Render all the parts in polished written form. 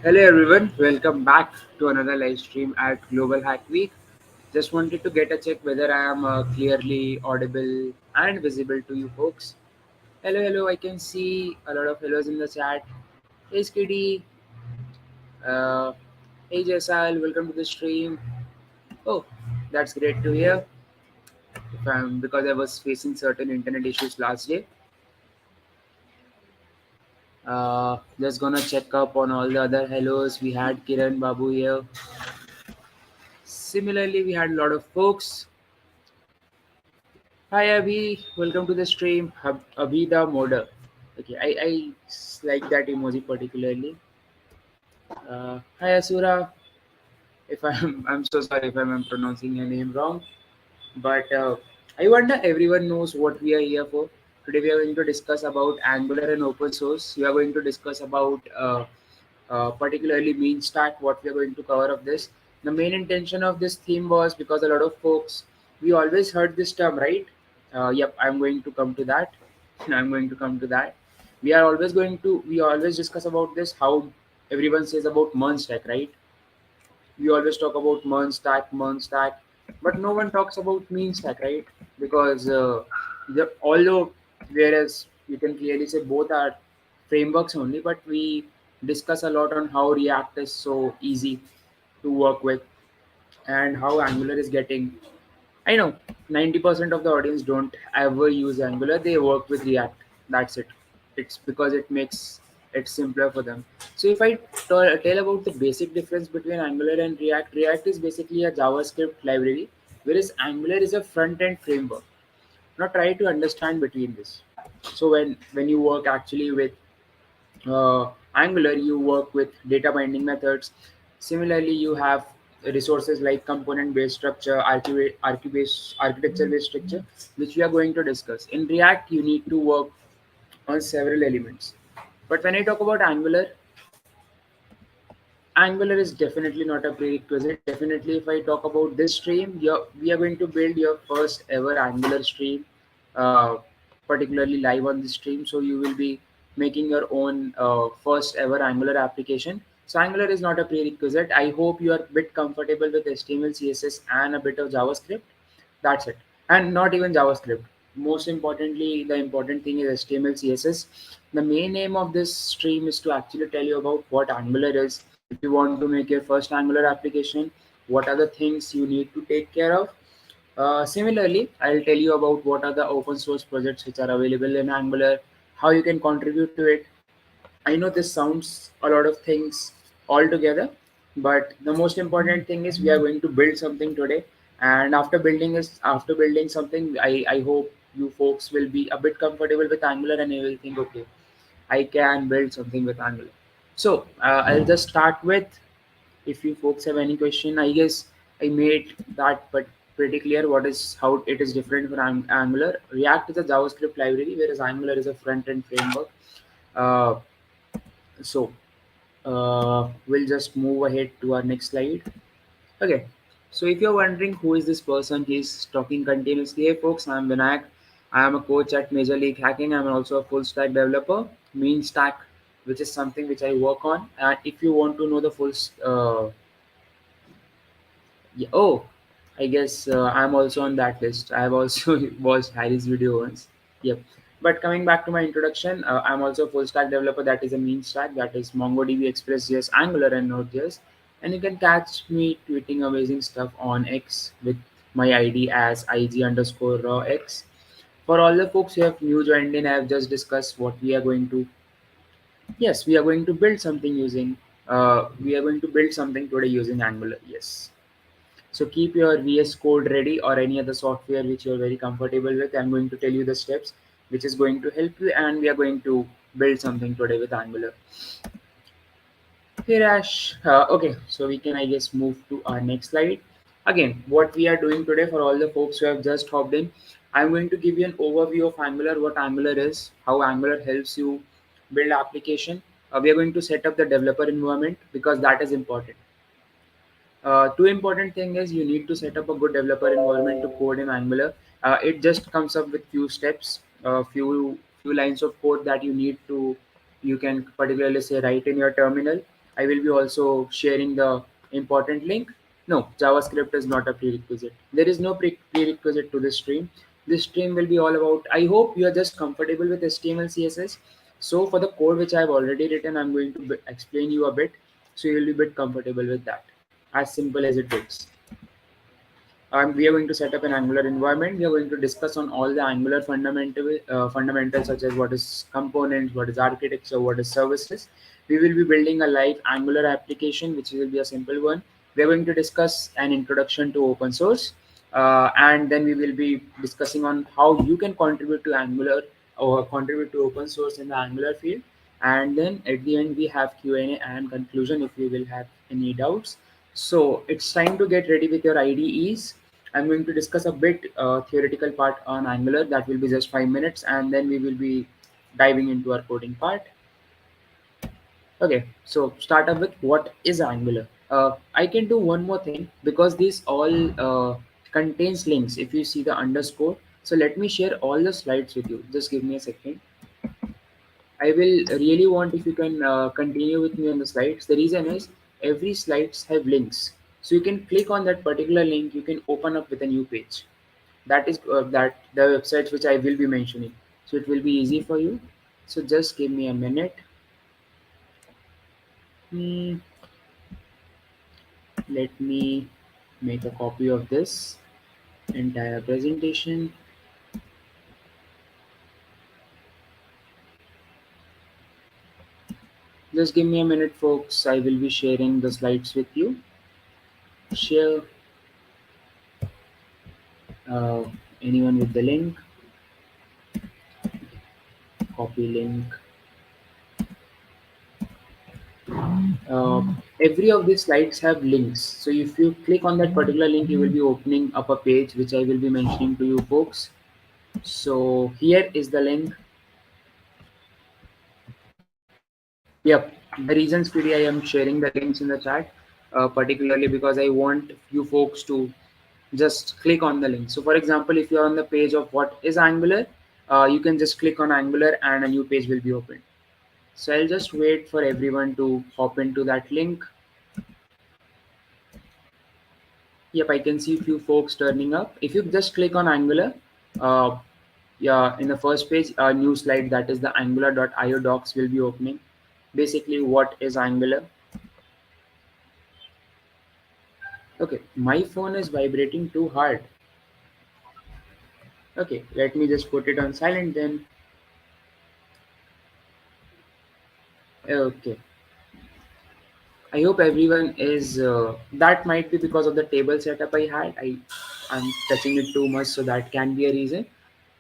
Hello everyone, welcome back to another live stream at Global Hack Week. Just wanted to get a check whether I am clearly audible and visible to you folks. Hello, hello, I can see a lot of hellos in the chat. Hey Skiddy, uh, hey Jaisal, welcome to the stream. Oh, that's great to hear. If I'm because I was facing certain internet issues last day. Just gonna check up on all the other hellos. We had Kiran Babu here. Similarly, we had a lot of folks. Hi Abhi, welcome to the stream. Abhi the modder. Okay, I like that emoji particularly. Hi Asura, if I'm so sorry if I'm pronouncing your name wrong, but I wonder everyone knows what we are here for. Today we are going to discuss about Angular and open source. We are going to discuss about particularly mean stack, what we are going to cover of this. The main intention of this theme was because a lot of folks, we always heard this term, right? Yep, I'm going to come to that. I'm going to come to that. We always discuss about this, how everyone says about merge stack, right? We always talk about merge stack, but no one talks about mean stack, right? Because although whereas you can clearly say both are frameworks only, but we discuss a lot on how React is so easy to work with and how Angular is getting. I know 90% of the audience don't ever use Angular. They work with React. That's it. It's because it makes it simpler for them. So if I tell about the basic difference between Angular and React, React is basically a JavaScript library, whereas Angular is a front-end framework. Now try to understand between this. So when you work actually with Angular, you work with data binding methods. Similarly, you have resources like component-based structure, architecture-based structure, which we are going to discuss. In React, you need to work on several elements. But when I talk about Angular, Angular is definitely not a prerequisite. Definitely, if I talk about this stream, we are going to build your first ever Angular stream, uh, particularly live on this stream. So you will be making your own first ever Angular application. So Angular is not a prerequisite. I hope you are a bit comfortable with HTML, CSS, and a bit of JavaScript. That's it. And not even JavaScript. Most importantly, the important thing is HTML, CSS. The main aim of this stream is to actually tell you about what Angular is. If you want to make your first Angular application, what are the things you need to take care of. Similarly, I'll tell you about what are the open source projects which are available in Angular, how you can contribute to it. I know this sounds a lot of things all together, but the most important thing is we are going to build something today. And after building something, I hope you folks will be a bit comfortable with Angular and you will think, okay, I can build something with Angular. So I'll just start with, if you folks have any question, I guess I made that but pretty clear what is how it is different from Angular. React is a JavaScript library, whereas Angular is a front end framework. Uh, so we'll just move ahead to our next slide. Okay. So if you're wondering who is this person, he's talking continuously. Hey folks, I'm Vinayak. I am a coach at Major League Hacking. I'm also a full stack developer, mean stack, which is something which I work on. And if you want to know the yeah, oh, I guess I'm also on that list. I've also watched Harry's video once. Yep. But coming back to my introduction, I'm also a full stack developer. That is a mean stack. That is MongoDB, Express.js, Angular, and Node.js. And you can catch me tweeting amazing stuff on X with my ID as IG underscore raw X. For all the folks who have new joined in, I have just discussed what we are going to. Yes, we are going to build something using. We are going to build something today using Angular. Yes. So keep your VS Code ready or any other software which you're very comfortable with. I'm going to tell you the steps which is going to help you, and we are going to build something today with Angular. Hey Rash. Okay, so we can I guess move to our next slide. Again, what we are doing today for all the folks who have just hopped in, I'm going to give you an overview of Angular, what Angular is, how Angular helps you build application. We are going to set up the developer environment because that is important. Two important thing is you need to set up a good developer environment to code in Angular. It just comes up with few steps, few lines of code that you need to, you can particularly say write in your terminal. I will be also sharing the important link. No, JavaScript is not a prerequisite. There is no prerequisite to this stream. This stream will be all about, I hope you are just comfortable with HTML, CSS. So for the code which I have already written, I'm going to explain you a bit. So you will be a bit comfortable with that. As simple as it gets. We are going to set up an Angular environment. We are going to discuss on all the Angular fundamentals such as what is components, what is architecture, what is services. We will be building a live Angular application, which will be a simple one. We are going to discuss an introduction to open source, and then we will be discussing on how you can contribute to Angular or contribute to open source in the Angular field. And then at the end, we have Q&A and conclusion if you will have any doubts. So it's time to get ready with your IDEs. I'm going to discuss a bit theoretical part on Angular. That will be just 5 minutes, and then we will be diving into our coding part. Okay, so start up with what is Angular. I can do one more thing because this all contains links. If you see the underscore, so let me share all the slides with you. Just give me a second. I will really want if you can continue with me on the slides. The reason is every slides have links, so you can click on that particular link. You can open up with a new page. That is that the websites which I will be mentioning. So it will be easy for you. So just give me a minute. Hmm, let me make a copy of this entire presentation. Just give me a minute, folks. I will be sharing the slides with you. Share uh, anyone with the link, copy link. uh, every of these slides have links, so if you click on that particular link you will be opening up a page which I will be mentioning to you folks. So here is the link. Yep, the reasons PD I am sharing the links in the chat, particularly because I want you folks to just click on the link. So for example, if you're on the page of what is Angular, you can just click on Angular and a new page will be opened. So I'll just wait for everyone to hop into that link. Yep, I can see few folks turning up. If you just click on Angular, uh, yeah, in the first page, a new slide that is the Angular.io docs will be opening. Basically, what is Angular? Okay, my phone is vibrating too hard. Okay, let me just put it on silent then. Okay, I hope everyone is. That might be because of the table setup I had. I'm touching it too much, so that can be a reason.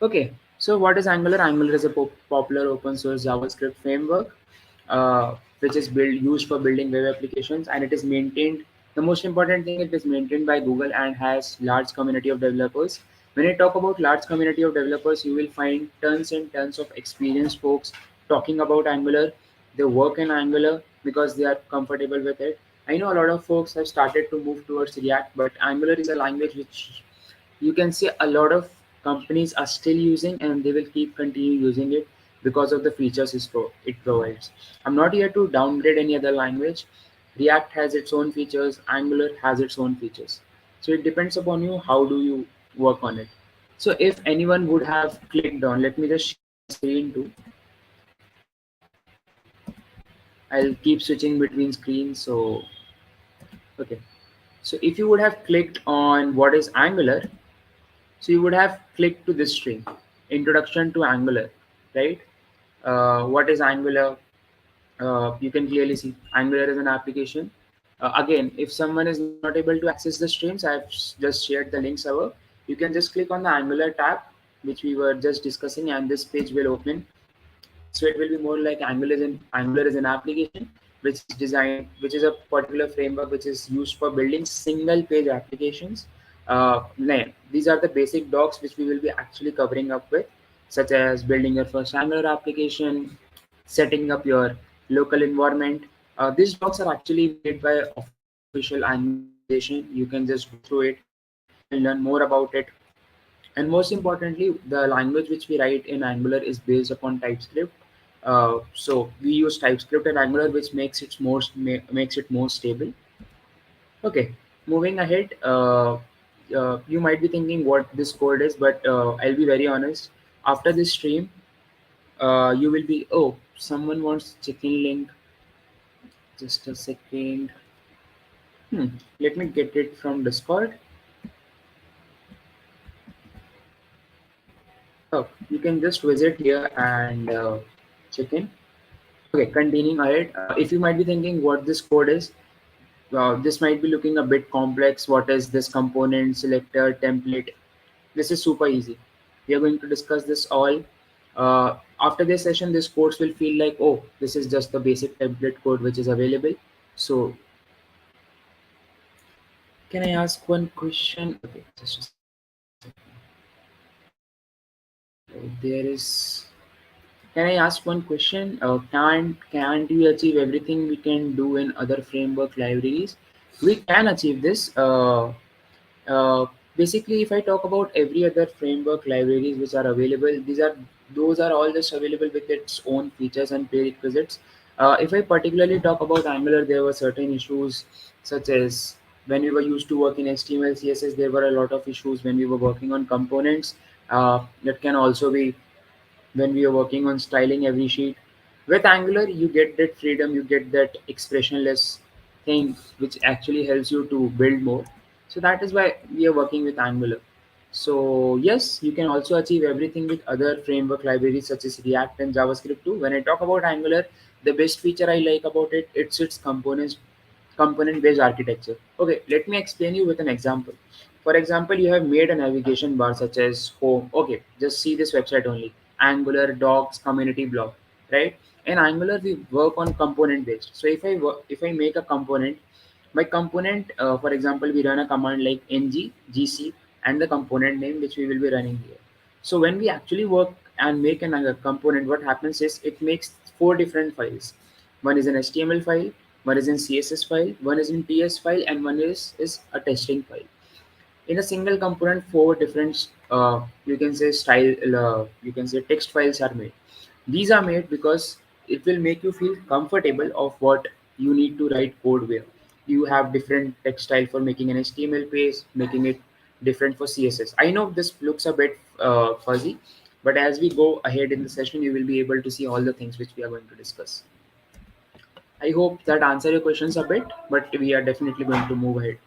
Okay, so what is Angular? Angular is a popular open source JavaScript framework, which is used for building web applications, and it is maintained. The most important thing, it is maintained by Google and has large community of developers. When I talk about large community of developers, you will find tons and tons of experienced folks talking about Angular. They work in Angular because they are comfortable with it. I know a lot of folks have started to move towards React, but Angular is a language which you can say a lot of companies are still using and they will keep continue using it because of the features it provides. I'm not here to downgrade any other language. React has its own features, Angular has its own features. So it depends upon you how do you work on it. So if anyone would have clicked on, let me just share my screen too. I'll keep switching between screens. So okay. So if you would have clicked on what is Angular, so you would have clicked to this string, introduction to Angular, right? What is Angular? You can clearly see Angular is an application. Again, if someone is not able to access the streams, I've just shared the links above. You can just click on the Angular tab, which we were just discussing, and this page will open. So it will be more like Angular is an application which is designed, which is a particular framework which is used for building single page applications. These are the basic docs which we will be actually covering up with, such as building your first Angular application, setting up your local environment. These docs are actually made by official Angular organization. You can just go through it. You can learn more about it. And most importantly, the language which we write in Angular is based upon TypeScript. So we use TypeScript and Angular, which makes it more stable. Okay, moving ahead. You might be thinking what this code is, but I'll be very honest. After this stream, you will be, oh, someone wants chicken link. Just a second. Hmm. Let me get it from Discord. Oh, you can just visit here and check in. Okay, continuing ahead. If you might be thinking what this code is, this might be looking a bit complex. What is this component, selector, template? This is super easy. We are going to discuss this all. After this session, this course will feel like, oh, this is just the basic template code which is available. So, can I ask one question? Okay, just a second. There is. Can I ask one question? Can't we achieve everything we can do in other framework libraries? We can achieve this. Uh, Basically, if I talk about every other framework libraries which are available, those are all just available with its own features and prerequisites. If I particularly talk about Angular, there were certain issues such as when we were used to work in HTML, CSS, there were a lot of issues when we were working on components. That can also be when we are working on styling every sheet. With Angular, you get that freedom, you get that expressionless thing, which actually helps you to build more. So that is why we are working with Angular. So yes, you can also achieve everything with other framework libraries such as React and JavaScript too. When I talk about Angular, the best feature I like about it, it's its component based architecture. Okay, let me explain you with an example. For example, you have made a navigation bar such as home. Okay, just see this website only. Angular docs community blog, right? In Angular, we work on component based. So if I make a component, my component, for example, we run a command like ng gc and the component name which we will be running here. So when we actually work and make another component, what happens is it makes four different files. One is an HTML file, one is in CSS file, one is in TS file, and one is a testing file. In a single component, four different you can say you can say text files are made. These are made because it will make you feel comfortable of what you need to write code where you have different text style for making an HTML page, making it different for CSS. I know this looks a bit fuzzy, but as we go ahead in the session, you will be able to see all the things which we are going to discuss. I hope that answer your questions a bit, but we are definitely going to move ahead.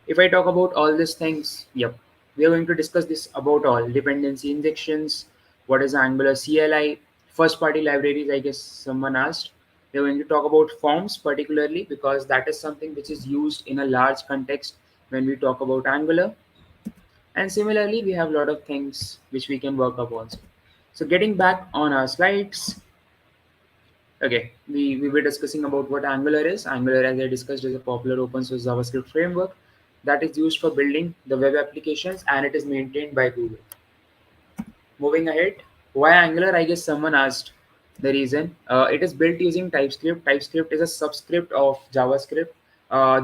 If I talk about all these things, yep, we are going to discuss this about all dependency injections, what is Angular CLI, first party libraries, I guess someone asked. We're going to talk about forms particularly because that is something which is used in a large context when we talk about Angular. And similarly, we have a lot of things which we can work upon. So getting back on our slides, okay, we were discussing about what Angular is. Angular, as I discussed, is a popular open source JavaScript framework that is used for building the web applications and it is maintained by Google. Moving ahead, why Angular? I guess someone asked the reason. It is built using TypeScript. TypeScript is a subscript of JavaScript.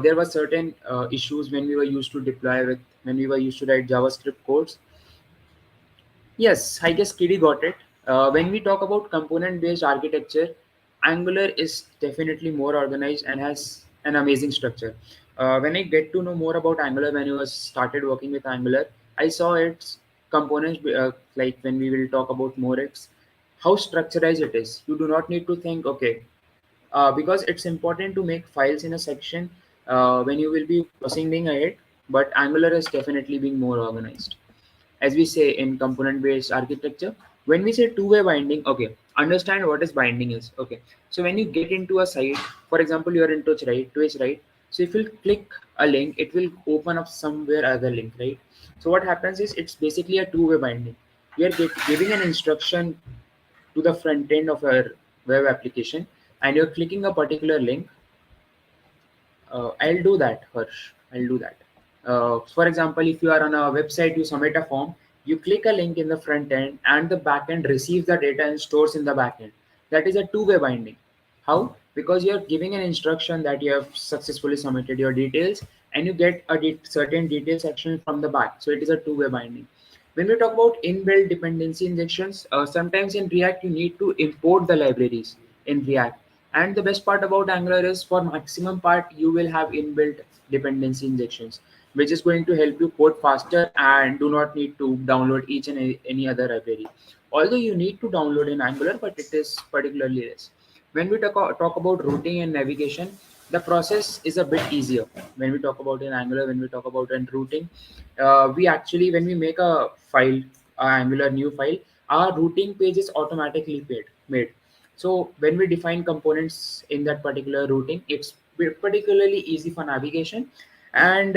There were certain issues when we were used to deploy with when we were used to write JavaScript codes. Yes, I guess Kiddy got it. When we talk about component-based architecture, Angular is definitely more organized and has an amazing structure. When I get to know more about Angular, when I was started working with Angular, I saw its components, like when we will talk about more, it's how structurized it is. You do not need to think, okay, because it's important to make files in a section when you will be proceeding ahead, but Angular is definitely being more organized as we say in component based architecture. When we say two-way binding, okay, understand what is binding is. Okay, so when you get into a site, for example, you are in Twitch, right? So if you click a link, it will open up somewhere other link, right? So what happens is it's basically a two-way binding. We are giving an instruction to the front end of our web application and you're clicking a particular link. I'll do that, Harsh. I'll do that. For example, if you are on a website, you submit a form, you click a link in the front end, and the back end receives the data and stores in the back end. That is a two-way binding. How? Because you're giving an instruction that you have successfully submitted your details, and you get a certain detail section from the back. So it is a two-way binding. When we talk about inbuilt dependency injections, sometimes in React you need to import the libraries in React. And the best part about Angular is for maximum part you will have inbuilt dependency injections, which is going to help you code faster and do not need to download each and any other library. Although you need to download in Angular, but it is particularly less. When we talk about routing and navigation, the process is a bit easier. When we talk about in Angular, when we talk about in routing, we actually, when we make a file, a Angular new file, our routing page is automatically made. So when we define components in that particular routing, it's particularly easy for navigation. And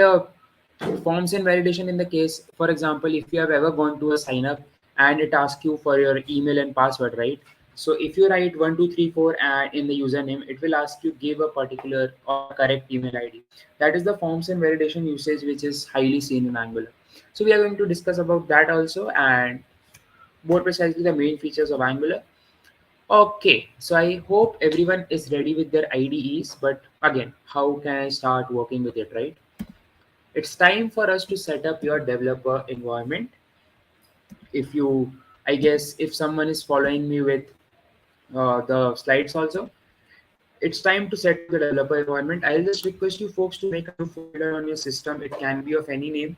forms and validation, in the case, for example, if you have ever gone to a sign up and it asks you for your email and password, right? So if you write 1234 and in the username, it will ask you give a particular or a correct email ID. That is the forms and validation usage which is highly seen in Angular. So we are going to discuss about that also, and more precisely the main features of Angular. Okay, so I hope everyone is ready with their IDEs, but again, how can I start working with it, right? It's time for us to set up your developer environment. If you, I guess, if someone is following me with the slides also, it's time to set up the developer environment. I'll just request you folks to make a new folder on your system. It can be of any name.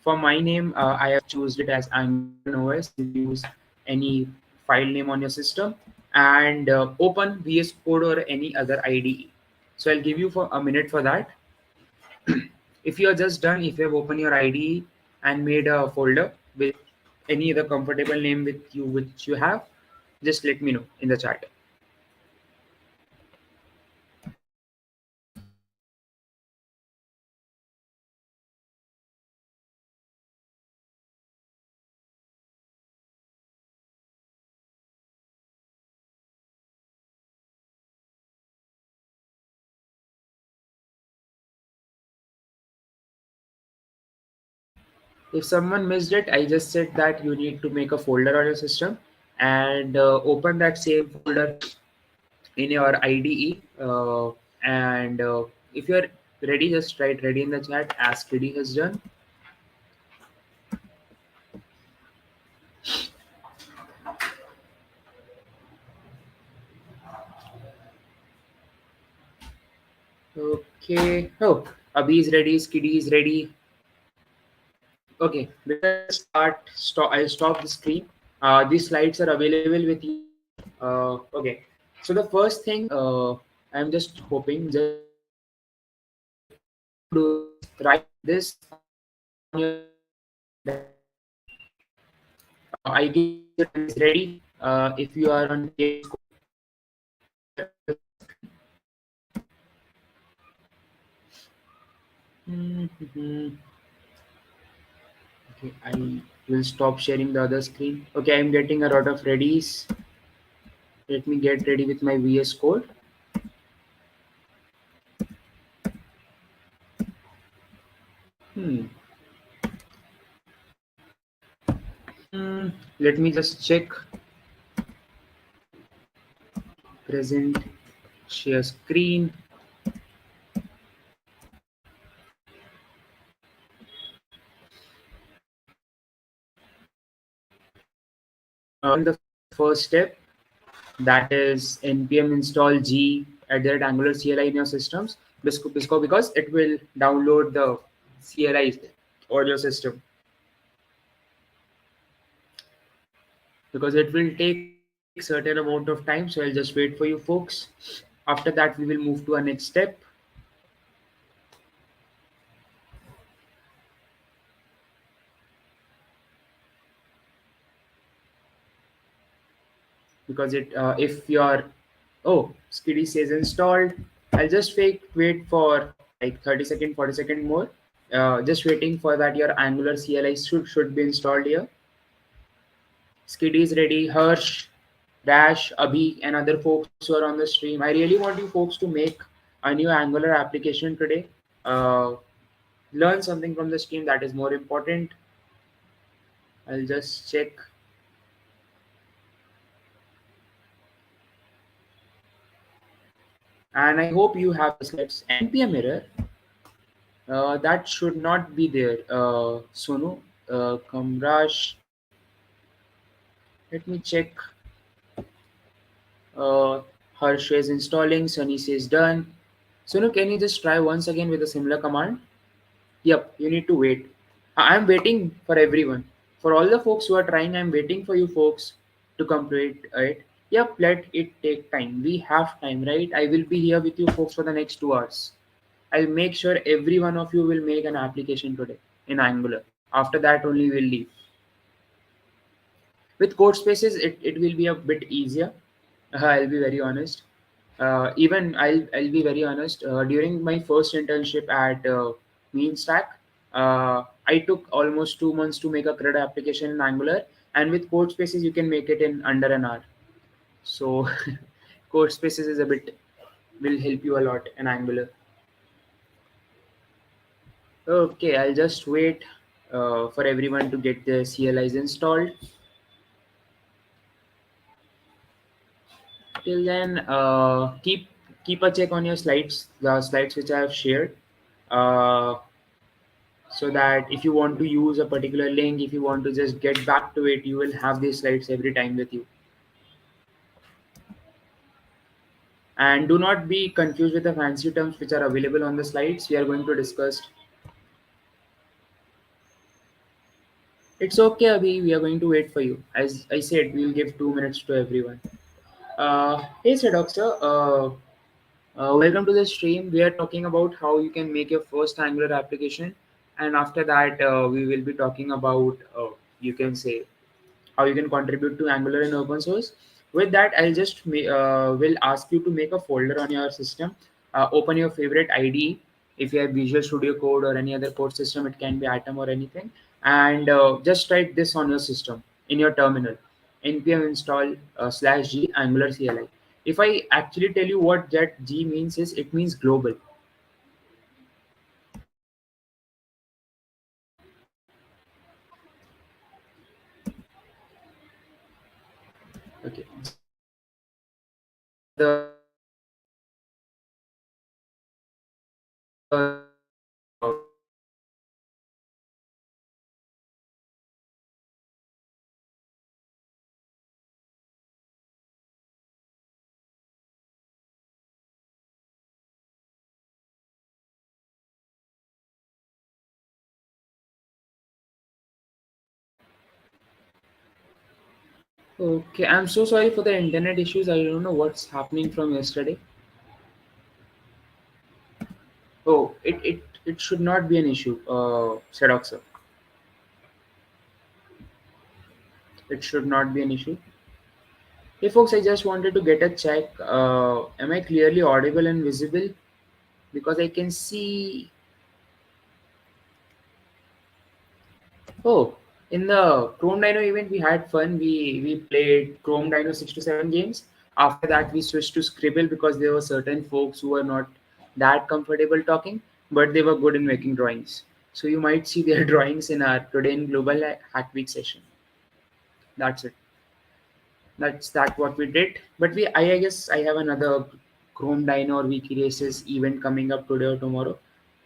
For my name, I have chosen it as Angular and OS. You can use any file name on your system and open VS Code or any other IDE. So I'll give you for a minute for that. If you are just done, if you have opened your IDE and made a folder with any other comfortable name with you which you have, just let me know in the chat. If someone missed it, I just said that you need to make a folder on your system and open that same folder in your IDE. And if you're ready, just write ready in the chat as KD has done. Okay. Oh, Abhi is ready, Skiddy is ready. Okay, before I I'll stop the screen. These slides are available with you. Okay, so the first thing I'm just hoping, just to do is write this on your I guess your time is ready. If you are on VS Code. Okay, I will stop sharing the other screen. Okay, I'm getting a lot of readies. Let me get ready with my VS Code. Hmm. Let me just check. Present, share screen. In the first step, that is npm install g at the Angular CLI in your systems. Because it will download the CLI on your system. Because it will take certain amount of time. So I'll just wait for you folks. After that, we will move to our next step. Because it if your oh skiddy says installed, I'll just wait for like 30-second 40-second more, just waiting for that your Angular CLI should be installed here. Skiddy is ready. Harsh, Dash, Abhi, and other folks who are on the stream, I really want you folks to make a new Angular application today. uh, Learn something from the stream, that is more important. I'll just check. And I hope you have the slides. npm error, that should not be there, Sonu. Kamrash, let me check. Uh, Harsh is installing. Sunny says done. Sunu, can you just try once again with a similar command? Yep, you need to wait. I'm waiting for everyone. For all the folks who are trying, I'm waiting for you folks to complete it. Yep, let it take time. We have time, right? I will be here with you folks for the next 2 hours. I'll make sure every one of you will make an application today in Angular. After that, only we'll leave. With code spaces, it will be a bit easier. I'll be very honest. Even I'll be very honest. During my first internship at MeanStack, I took almost 2 months to make a CRUD application in Angular, and with code spaces, you can make it in under an hour. So, code spaces is a bit will help you a lot in Angular. Okay, I'll just wait for everyone to get the CLIs installed. Till then, keep a check on your slides, the slides which I have shared, uh, so that if you want to use a particular link, if you want to just get back to it, you will have these slides every time with you. And do not be confused with the fancy terms which are available on the slides. We are going to discuss. It's okay, Abhi. We are going to wait for you. As I said, we will give 2 minutes to everyone. Hey, Sadok sir. Welcome to the stream. We are talking about how you can make your first Angular application, and after that, we will be talking about you can say how you can contribute to Angular in open source. With that, I'll just will ask you to make a folder on your system. Open your favorite IDE. If you have Visual Studio Code or any other code system, it can be Atom or anything, and just write this on your system in your terminal. npm install /g Angular CLI. If I actually tell you what that G means, is it means global. Okay, the okay, I'm so sorry for the internet issues. I don't know what's happening from yesterday. Oh, it should not be an issue, Sadok sir. It should not be an issue. Hey folks, I just wanted to get a check. Am I clearly audible and visible? Because I can see. Oh, in the Chrome Dino event, we had fun. We played Chrome Dino 6 to 7 games. After that, we switched to Scribble because there were certain folks who were not that comfortable talking, but they were good in making drawings. So you might see their drawings in our Today in Global Hack Week session. That's it. That's that what we did. But I guess I have another Chrome Dino or Wiki Races event coming up today or tomorrow.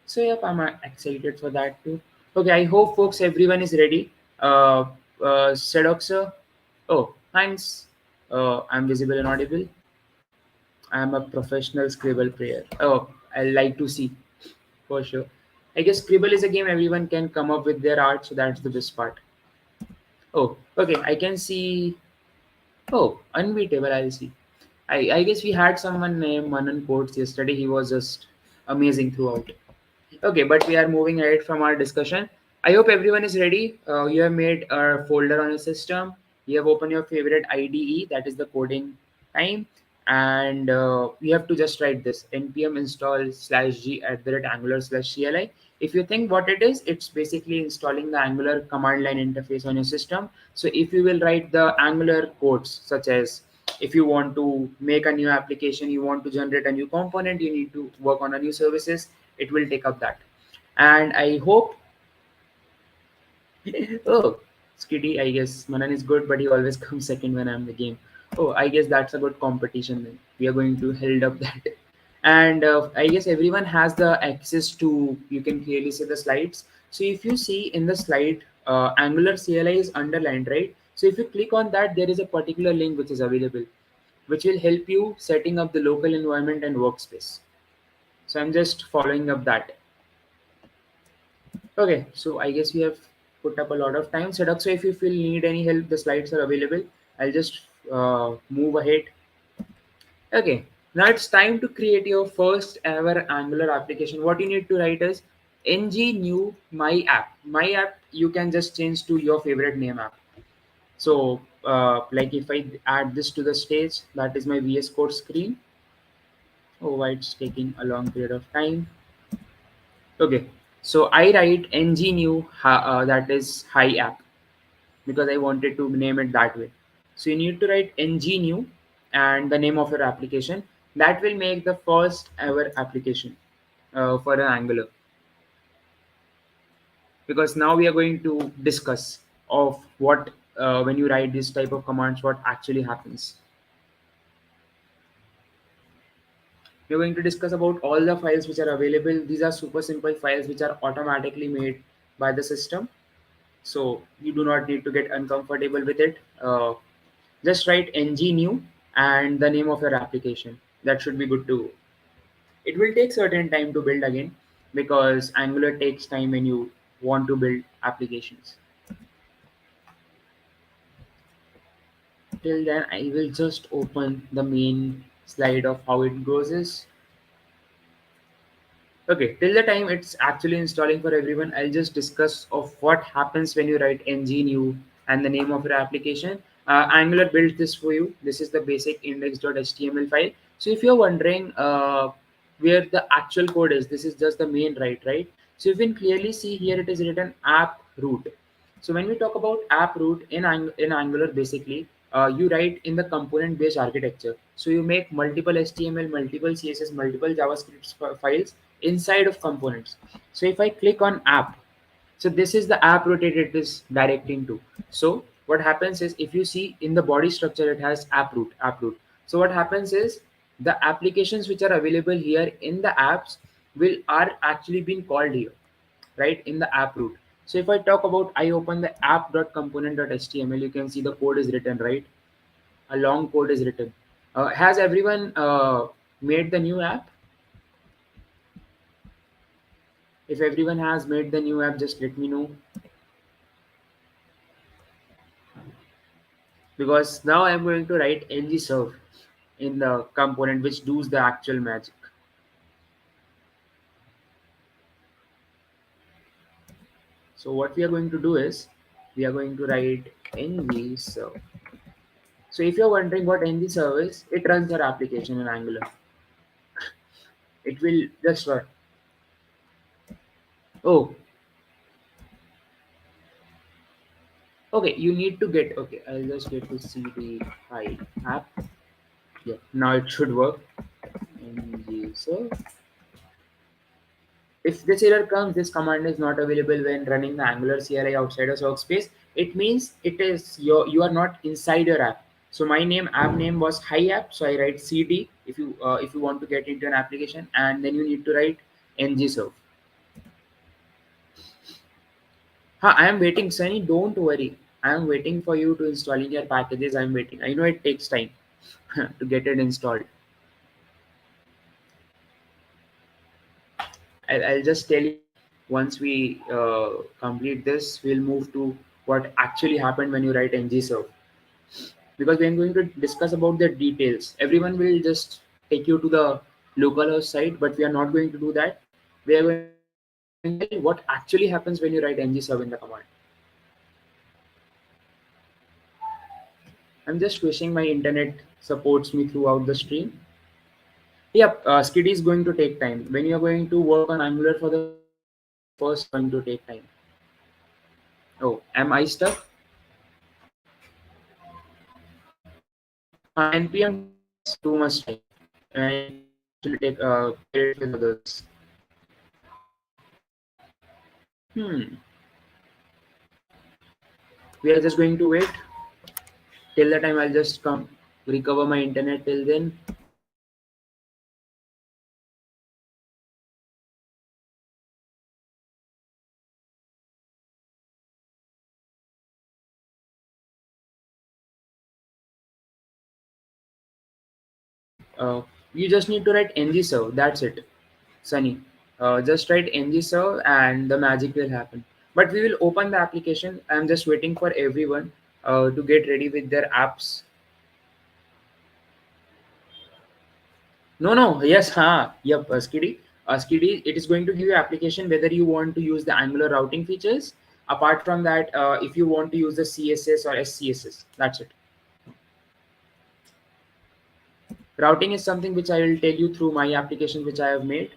So yep, I'm excited for that too. Okay, I hope folks everyone is ready. Sedok sir. Oh, thanks. I'm visible and audible. I'm a professional Scribble player. Oh, I like to see for sure. I guess Scribble is a game everyone can come up with their art, so that's the best part. Oh, okay. I can see. Oh, unbeatable. I'll see. I guess we had someone named Manan Coates yesterday. He was just amazing throughout. Okay, but we are moving ahead from our discussion. I hope everyone is ready. You have made a folder on your system. You have opened your favorite IDE, that is the coding time, and you have to just write this npm install /g @angular/cli. If you think what it is, it's basically installing the Angular command line interface on your system. So if you will write the Angular codes, such as if you want to make a new application, you want to generate a new component, you need to work on a new services, it will take up that. And I hope oh, Skitty, I guess Manan is good, but he always comes second when I'm in the game. Oh, I guess that's a good competition then. We are going to hold up that. And I guess everyone has the access to, you can clearly see the slides. So if you see in the slide, Angular CLI is underlined, right? So if you click on that, there is a particular link which is available, which will help you setting up the local environment and workspace. So I'm just following up that. Okay, so I guess we have put up a lot of time set up. So if you feel need any help, the slides are available. I'll just move ahead. Okay, now it's time to create your first ever Angular application. What you need to write is ng new my app. My app you can just change to your favorite name app. So like if I add this to the stage, that is my VS Code screen. Oh, why it's taking a long period of time. Okay, so I write ng new that is hi app because I wanted to name it that way. So you need to write ng new and the name of your application. That will make the first ever application for an Angular. Because now we are going to discuss of what when you write this type of commands, what actually happens. We're going to discuss about all the files which are available. These are super simple files which are automatically made by the system. So you do not need to get uncomfortable with it. Just write ng new and the name of your application. That should be good to go. It will take certain time to build again because Angular takes time when you want to build applications. Till then, I will just open the main slide of how it goes is. Okay, till the time it's actually installing for everyone, I'll just discuss of what happens when you write ng new and the name of your application. Angular built this for you. This is the basic index.html file. So if you're wondering where the actual code is, this is just the main right? So you can clearly see here it is written app root. So when we talk about app root in Angular, basically, you write in the component based architecture. So you make multiple HTML, multiple CSS, multiple JavaScript files inside of components. So if I click on app, so this is the app root it is directing to. So what happens is if you see in the body structure, it has app root. So what happens is the applications which are available here in the apps will are actually being called here, right, in the app root. So if I talk about, I open the app.component.html, you can see the code is written, right? A long code is written. Has everyone made the new app? If everyone has made the new app, just let me know, because now I'm going to write ng serve in the component which does the actual magic. So what we are going to do is we are going to write ng serve. So if you're wondering what ng serve is, it runs your application in Angular. It will just run. Oh, okay. You need to get. Okay, I'll just get to cd hi app. Yeah, now it should work. ng serve. If this error comes, this command is not available when running the Angular CLI outside of workspace. It means it is you are not inside your app. So my app name was hi app. So I write cd if you want to get into an application, and then you need to write ng serve. I am waiting, Sunny. Don't worry. I am waiting for you to installing your packages. I'm waiting. I know it takes time to get it installed. I'll just tell you once we complete this, we'll move to what actually happened when you write ng serve, because we're going to discuss about the details. Everyone will just take you to the localhost site, but we are not going to do that. We are going to tell what actually happens when you write ng serve in the command. I'm just wishing my internet supports me throughout the stream. Yep, skid is going to take time. When you're going to work on Angular for the first time, it's going to take time. Oh, am I stuck? NPM takes too much time. I need to actually take clear it with others. Hmm. We are just going to wait till the time. I'll just come recover my internet till then. Uh, you just need to write ngserve. That's it, Sunny. Just write ngserve and the magic will happen. But we will open the application. I'm just waiting for everyone to get ready with their apps. No, no, yes, yep, Skiddy, it is going to give you application whether you want to use the Angular routing features. Apart from that, if you want to use the CSS or SCSS, that's it. Routing is something which I will tell you through my application which I have made.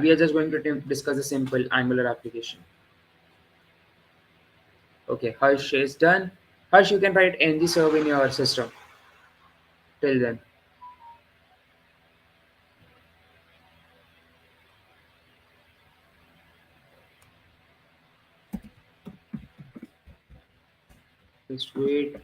We are just going to discuss a simple Angular application. Okay, Harsh is done. Harsh, you can write ng-serve in your system. Till then, just wait.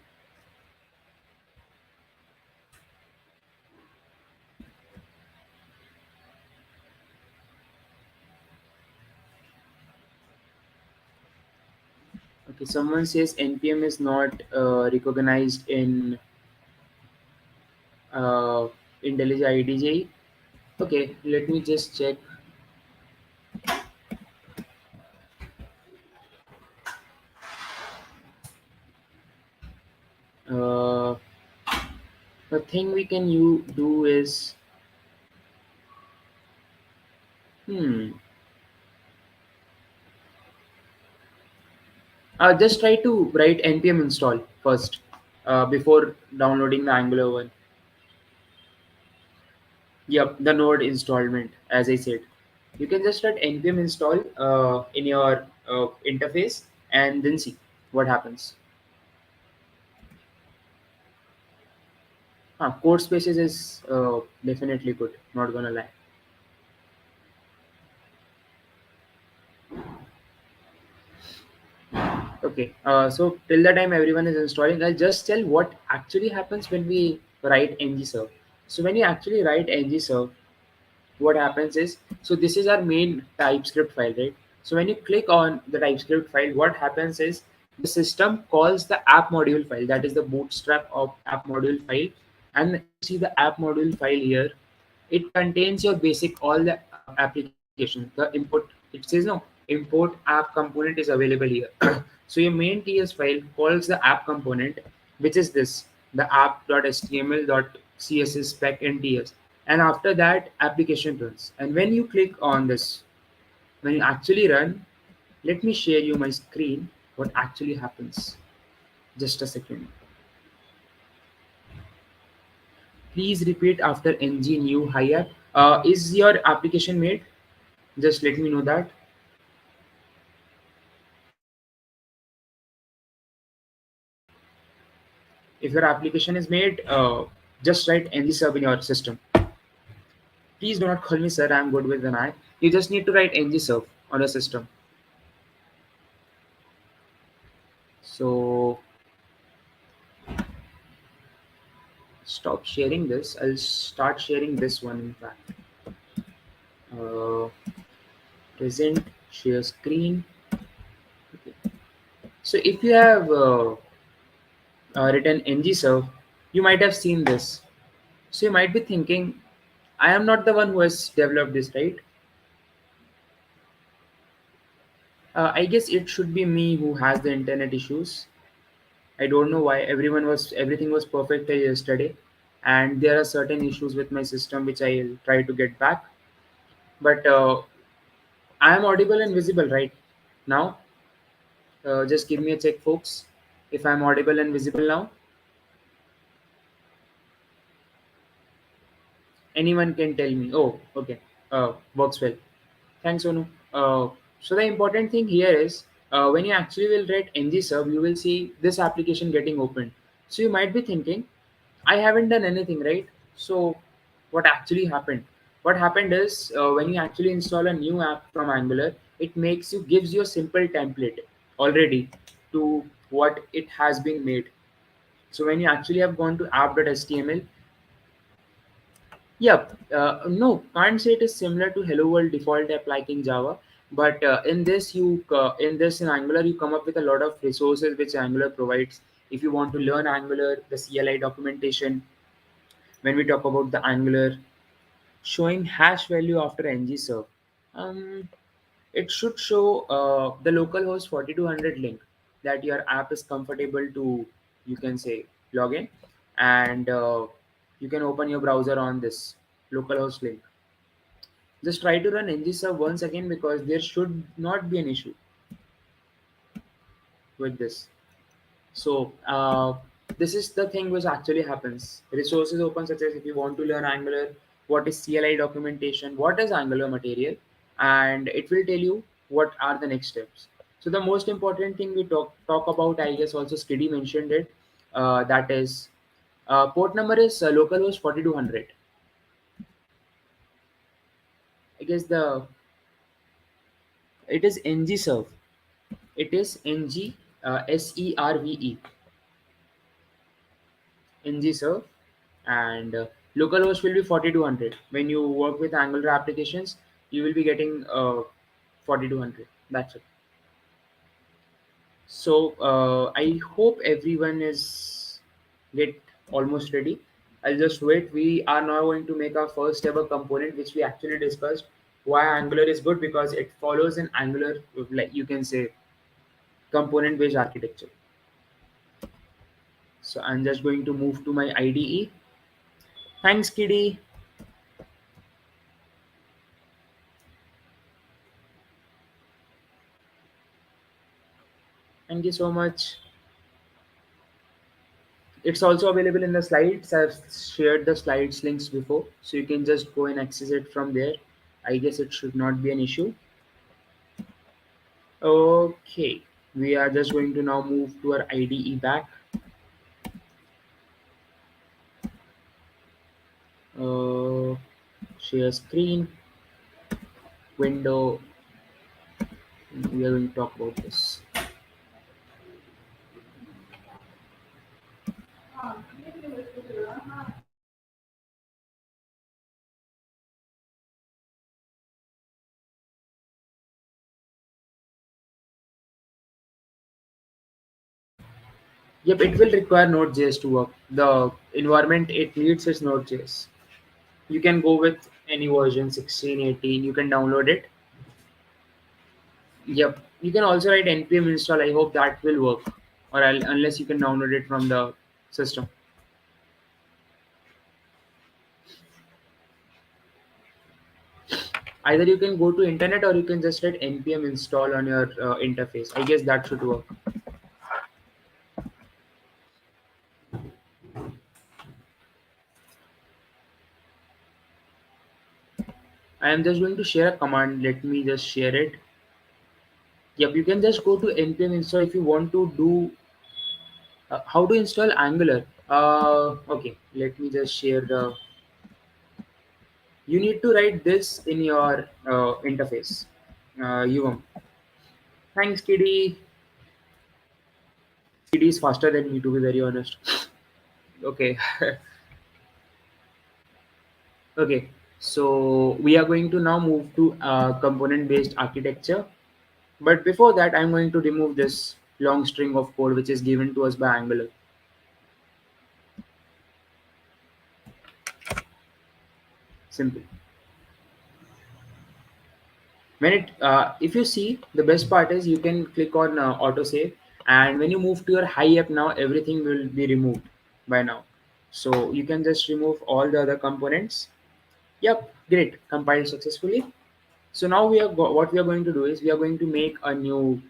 Okay, someone says npm is not recognized in uh, IntelliJ IDJ. Okay, let me just check. Uh, the thing we can you do is hmm. Just try to write npm install first before downloading the Angular one. Yep, the node installment, as I said. You can just write npm install in your interface and then see what happens. Code spaces is definitely good, not gonna lie. Okay, so till the time everyone is installing, I'll just tell what actually happens when we write ng-serve. So when you actually write ng-serve, what happens is, so this is our main TypeScript file, right? So when you click on the TypeScript file, what happens is the system calls the app module file, that is the bootstrap of app module file. And if you see the app module file here, it contains your basic all the applications. The import, it says no, import app component is available here. So your main TS file calls the app component, which is this, the app.html.css spec and TS. And after that, application runs. And when you click on this, when you actually run, let me share you my screen, what actually happens. Just a second. Please repeat after ng new hi. Is your application made? Just let me know that. If your application is made, just write ng-serve in your system. Please do not call me sir, I'm good with an I. You just need to write ng-serve on your system. So stop sharing this. I'll start sharing this one in fact. Uh, present, share screen. Okay. So if you have written ng-serve, you might have seen this. So you might be thinking, I am not the one who has developed this, right? I guess it should be me who has the internet issues. I don't know why everything was perfect till yesterday, and there are certain issues with my system which I'll try to get back. But I am audible and visible right now. Just give me a check, folks. If I'm audible and visible now, anyone can tell me. Oh, okay. Works well. Thanks, Onu. So the important thing here is when you actually will write ng-serve, you will see this application getting opened. So you might be thinking, I haven't done anything, right? So what actually happened? What happened is when you actually install a new app from Angular, it gives you a simple template already to what it has been made. So when you actually have gone to app.html, yep. No, can't say it is similar to Hello World default app like in Java, but in Angular you come up with a lot of resources which Angular provides. If you want to learn Angular, the CLI documentation, when we talk about the Angular, showing hash value after ng serve. Um, it should show the localhost 4200 link that your app is comfortable to, you can say, log in, and you can open your browser on this localhost link. Just try to run ngserve once again because there should not be an issue with this. So this is the thing which actually happens. Resources open such as if you want to learn Angular, what is CLI documentation, what is Angular material, and it will tell you what are the next steps. So the most important thing we talk about, I guess also Skiddy mentioned it, that is port number is localhost 4200. I guess the it is ng serve. It is ng serve ng serve, and localhost will be 4200. When you work with Angular applications, you will be getting 4200. That's it. So I hope everyone is get almost ready. I'll just wait. We are now going to make our first ever component, which we actually discussed. Why Angular is good, because it follows an Angular, like you can say, component based architecture. So I'm just going to move to my IDE. Thanks, Kitty. Thank you so much. It's also available in the slides. I've shared the slides links before, so you can just go and access it from there. I guess it should not be an issue. Okay, we are just going to now move to our IDE back. Uh, Share screen, window. We are going to talk about this. Yep, it will require Node.js to work. The environment it needs is Node.js. You can go with any version, 16, 18. You can download it. Yep. You can also write npm install. I hope that will work. Or unless you can download it from the system. Either you can go to internet or you can just write npm install on your interface. I guess that should work. I am just going to share a command. Let me just share it. Yep. You can just go to npm install if you want to do how to install Angular. Okay. Let me just share the. You need to write this in your interface. Thanks, Kitty. Kitty is faster than me, to be very honest. Okay. Okay. So we are going to now move to component-based architecture. But before that, I'm going to remove this long string of code which is given to us by Angular. Simple. When it, if you see, the best part is you can click on autosave, and when you move to your high app now, everything will be removed by now. So you can just remove all the other components. Yep, great, compiled successfully. So now what we are going to do is we are going to make a new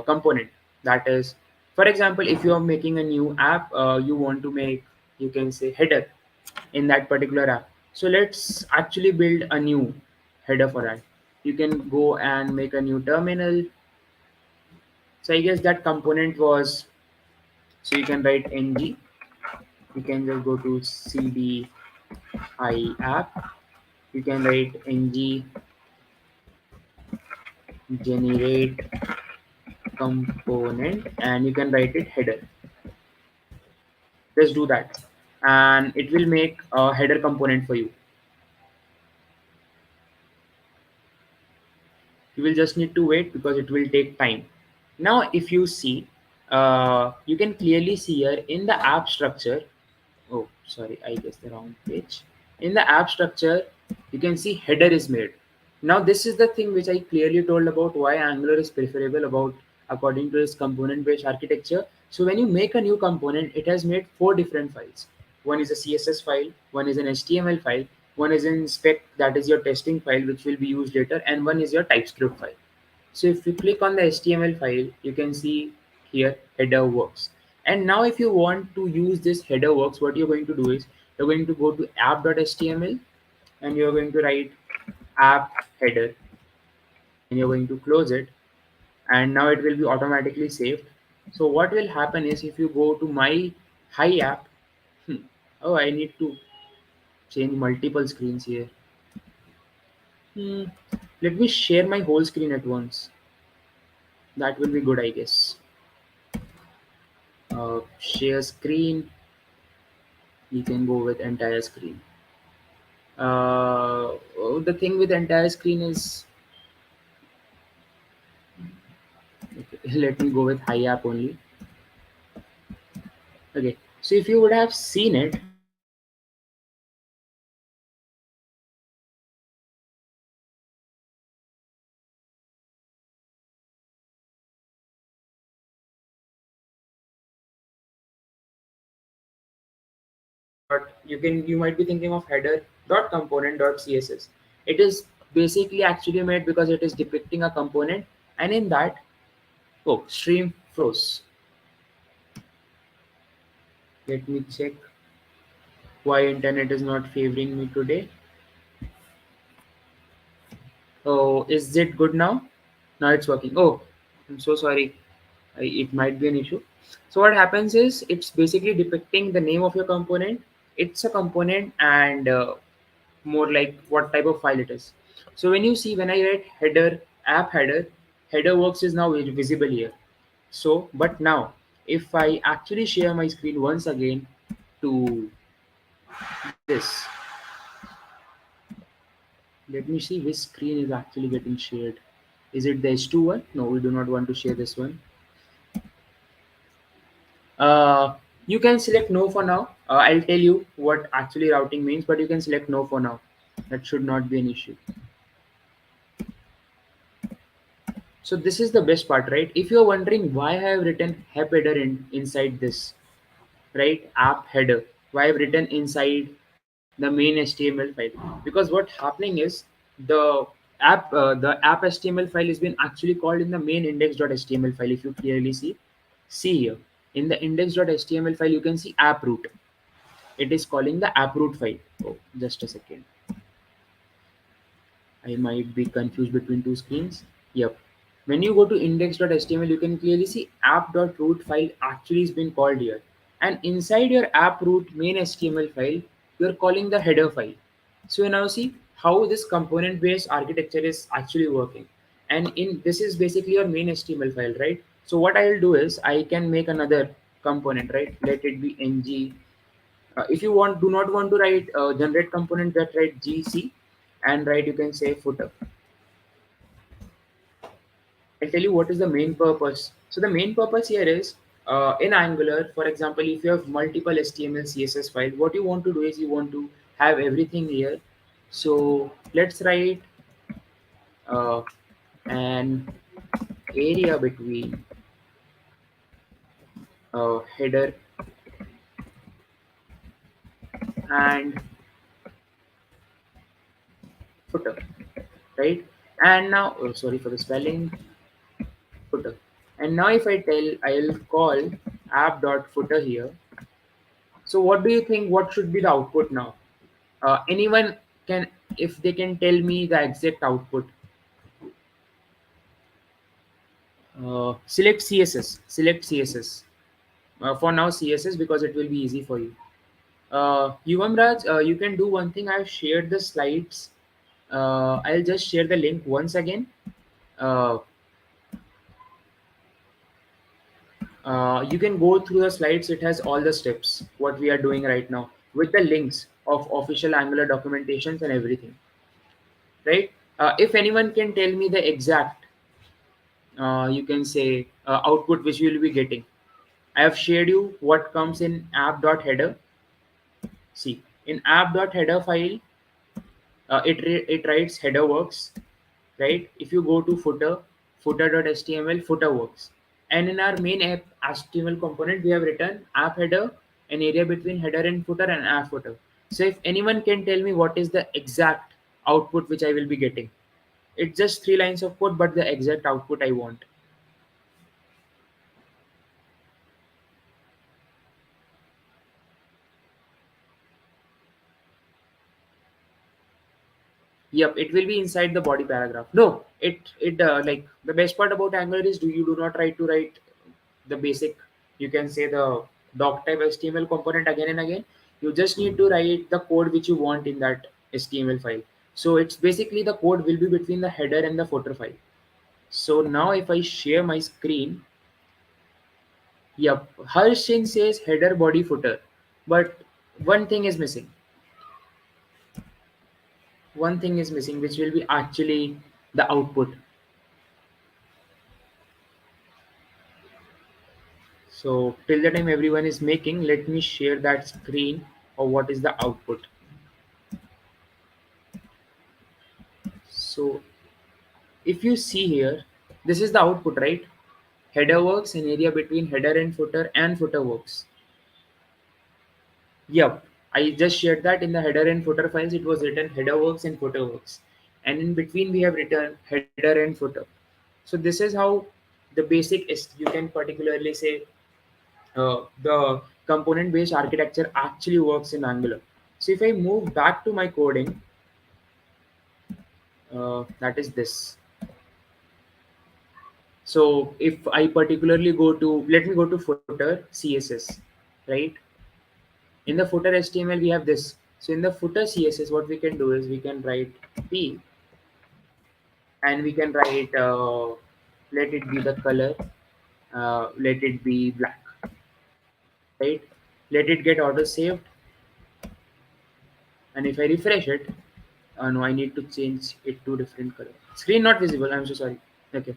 component. That is, for example, if you are making a new app, you want to make, you can say, header in that particular app. So let's actually build a new header for that. You can go and make a new terminal. So I guess that component was, so you can write ng. You can just go to cd app. You can write ng generate component, and you can write it header. Just do that, and it will make a header component for you. You will just need to wait because it will take time. Now if you see, you can clearly see here in the app structure, Oh, sorry, I guess the wrong page. In the app structure, you can see header is made. Now, this is the thing which I clearly told about why Angular is preferable about according to its component-based architecture. So when you make a new component, it has made four different files. One is a CSS file, one is an HTML file, one is in spec, that is your testing file which will be used later, and one is your TypeScript file. So if you click on the HTML file, you can see here header works. And now if you want to use this header works, what you're going to do is you're going to go to app.html and you're going to write app header and you're going to close it, and now it will be automatically saved. So what will happen is if you go to my hi app, hmm, oh, I need to change multiple screens here. Hmm, let me share my whole screen at once. That will be good, I guess. Share screen. You can go with entire screen. The thing with entire screen is, okay, let me go with high app only. Okay, so if you would have seen it, but you might be thinking of header dot component dot css. It is basically actually made because it is depicting a component, and in that, oh, stream froze. Let me check why internet is not favoring me today. Oh, is it good now? Now it's working. Oh, I'm so sorry. It might be an issue. So what happens is it's basically depicting the name of your component. It's a component and more like what type of file it is. So when you see when I write header app header, header works is now visible here. So but now if I actually share my screen once again to this, let me see which screen is actually getting shared. Is it the H2 one? No, we do not want to share this one. Uh, you can select no for now. I'll tell you what actually routing means, but you can select no for now. That should not be an issue. So this is the best part, right? If you're wondering why I have written app header inside this, right? App header. Why I've written inside the main HTML file? Because what happening is the app HTML file is being actually called in the main index.html file. If you clearly see here in the index.html file, you can see app root. It is calling the app root file. Oh, just a second. I might be confused between two screens. Yep. When you go to index.html, you can clearly see app.root file actually is being called here. And inside your app root main HTML file, you're calling the header file. So you now see how this component based architecture is actually working. And in this is basically your main HTML file, right? So what I'll do is I can make another component, right? Let it be ng. If you do not want to write generate component, just write gc and write, you can say footer. I'll tell you what is the main purpose. So the main purpose here is in Angular, for example, if you have multiple HTML, CSS file, what you want to do is you want to have everything here. So let's write uh, an area between header and footer, right? And now, oh, sorry for the spelling, footer. And now if I tell, I'll call app.footer here. So what do you think? What should be the output now? Anyone can, if they can tell me the exact output. Select CSS. Select CSS. For now, CSS because it will be easy for you. Yuvam Raj, you can do one thing. I've shared the slides. I'll just share the link once again. Uh, you can go through the slides. It has all the steps what we are doing right now with the links of official Angular documentations and everything. Right? If anyone can tell me the exact, you can say output which you will be getting. I have shared you what comes in app.header. See, in app.header file, it writes header works, right? If you go to footer, footer.html, footer works. And in our main app HTML component, we have written app header, an area between header and footer, and app footer. So if anyone can tell me what is the exact output which I will be getting, it's just three lines of code, but the exact output I want. Yep, it will be inside the body paragraph. No, it like the best part about Angular is do not try to write the basic, you can say the doc type HTML component again and again. You just need to write the code which you want in that HTML file. So it's basically the code will be between the header and the footer file. So now if I share my screen, yep, Harsh Singh says header body footer, but one thing is missing. One thing is missing, which will be actually the output. So till the time everyone is making, let me share that screen of what is the output. So if you see here, this is the output, right? Header works, an area between header and footer works. Yep, I just shared that in the header and footer files. It was written header works and footer works, and in between we have written header and footer. So this is how the basic is. You can particularly say the component based architecture actually works in Angular. So if I move back to my coding, that is this. So if I particularly go to, let me go to footer CSS, right? In the footer HTML, we have this. So in the footer CSS, what we can do is we can write P, and we can write, let it be the color, let it be black, right? Let it get auto saved. And if I refresh it, no, I need to change it to different color. Screen not visible. I'm so sorry. Okay.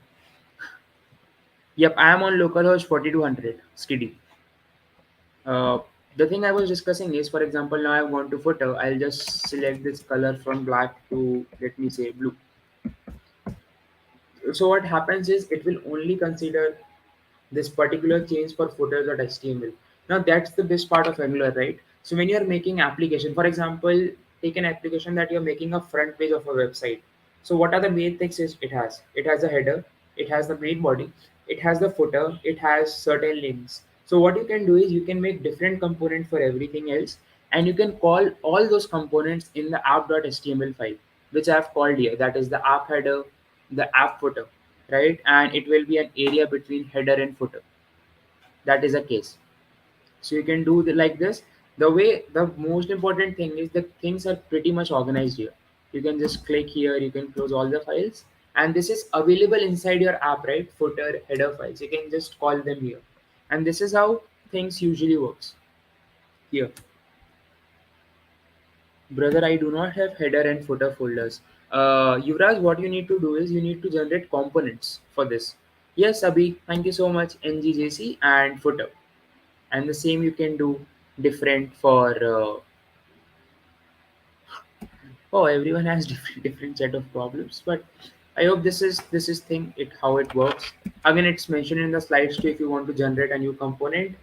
Yep, I am on localhost 4200 STD. Uh, the thing I was discussing is, for example, now I want to footer. I'll just select this color from black to, let me say, blue. So what happens is it will only consider this particular change for footer.html. Now that's the best part of Angular, right? So when you're making application, for example, take an application that you're making a front page of a website. So what are the main things is it has? It has a header, it has the main body, it has the footer, it has certain links. So what you can do is you can make different component for everything else, and you can call all those components in the app.html file, which I've called here. That is the app header, the app footer, right? And it will be an area between header and footer. That is a case. So you can do like this. The way, the most important thing is that things are pretty much organized here. You can just click here, you can close all the files, and this is available inside your app, right? Footer, header files. You can just call them here. And this is how things usually works here. Brother, I do not have header and footer folders. Yuvraj, what you need to do is you need to generate components for this. Yes, Abhi, thank you so much. NGJC and footer. And the same you can do different for, oh, everyone has different set of problems. But I hope this is thing it how it works. Again, it's mentioned in the slides too if you want to generate a new component.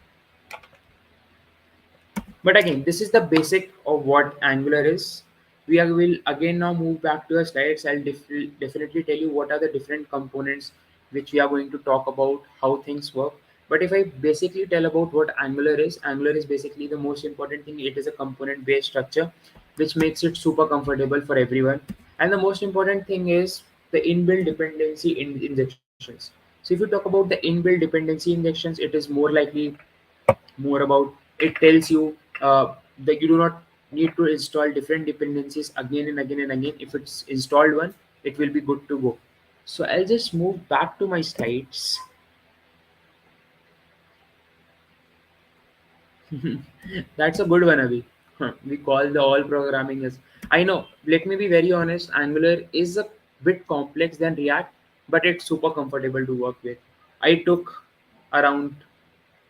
But again, this is the basic of what Angular is. Will again now move back to the slides. I'll definitely tell you what are the different components which we are going to talk about, how things work. But if I basically tell about what Angular is basically the most important thing. It is a component based structure which makes it super comfortable for everyone. And the most important thing is the inbuilt dependency injections. So if you talk about the inbuilt dependency injections, it is more about, it tells you that you do not need to install different dependencies again and again and again. If it's installed one, it will be good to go. So I'll just move back to my slides. That's a good one, Abhi. We call the all programming as, I know, let me be very honest, Angular is a bit complex than React, but it's super comfortable to work with. I took around,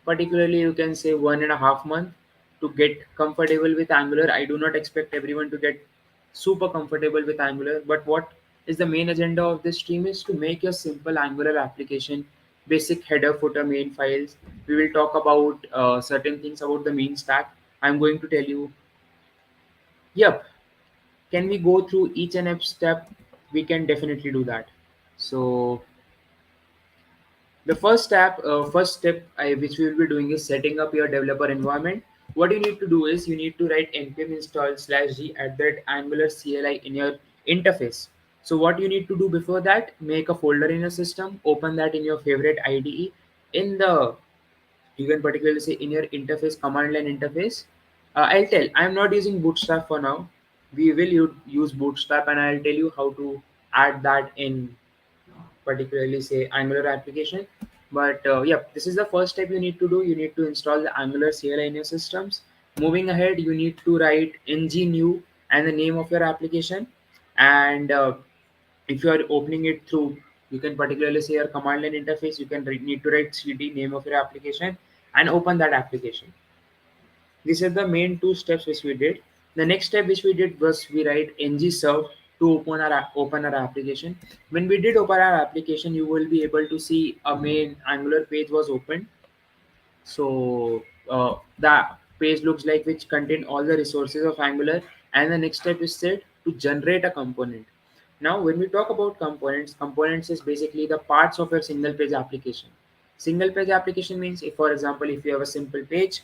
particularly you can say 1.5 month to get comfortable with Angular. I do not expect everyone to get super comfortable with Angular, but what is the main agenda of this stream is to make your simple Angular application, basic header, footer, main files. We will talk about certain things about the main stack. I'm going to tell you, yep, can we go through each and every step? We can definitely do that. So the first step which we will be doing is setting up your developer environment. What you need to do is you need to write npm install /g at that Angular CLI in your interface. So what you need to do before that, make a folder in your system, open that in your favorite IDE. In the, you can particularly say in your interface, command line interface. I'll tell, I'm not using Bootstrap for now. We will use Bootstrap, and I'll tell you how to add that in particularly say Angular application. But yeah, this is the first step you need to do. You need to install the Angular CLI in your systems. Moving ahead, you need to write ng new and the name of your application. And if you are opening it through, you can particularly say your command line interface. You can need to write cd name of your application and open that application. These are the main two steps which we did. The next step which we did was we write ng-serve to open our application. When we did open our application, you will be able to see a main Angular page was opened. So the page looks like which contain all the resources of Angular. And the next step is said to generate a component. Now, when we talk about components, components is basically the parts of your single page application. Single page application means, if for example, if you have a simple page.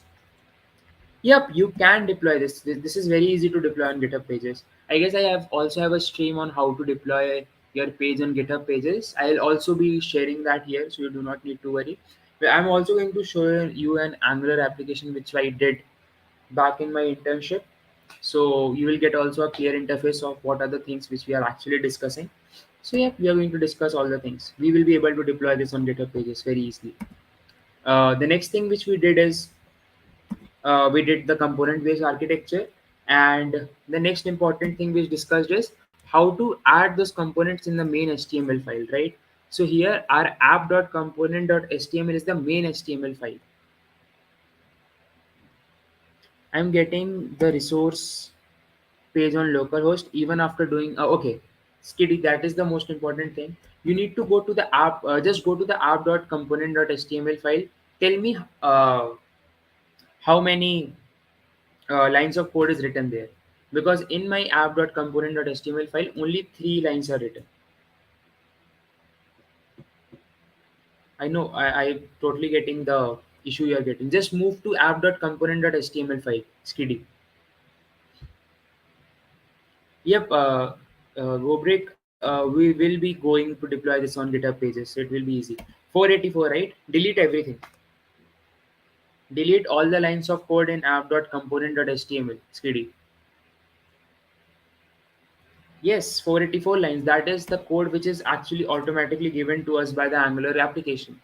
Yep, you can deploy this. This is very easy to deploy on GitHub pages. I guess I have also have a stream on how to deploy your page on GitHub pages. I'll also be sharing that here, so you do not need to worry. But I'm also going to show you an Angular application which I did back in my internship. So you will get also a clear interface of what are the things which we are actually discussing. So yeah, we are going to discuss all the things. We will be able to deploy this on GitHub pages very easily. The next thing which we did is we did the component based architecture, and the next important thing we discussed is how to add those components in the main HTML file, right? So here our app.component.html is the main HTML file. I'm getting the resource page on localhost even after doing okay, Skiddy, that is the most important thing. You need to go to the app, just go to the app.component.html file. Tell me how many lines of code is written there, because in my app.component.html file only 3 lines are written. I know, I totally getting the issue you are getting. Just move to app.component.html file, Skiddy. Yep, Gobrik, we will be going to deploy this on GitHub pages, so it will be easy. 484, right? Delete everything. Delete all the lines of code in app.component.html, Skiddy. Yes, 484 lines. That is the code which is actually automatically given to us by the Angular application.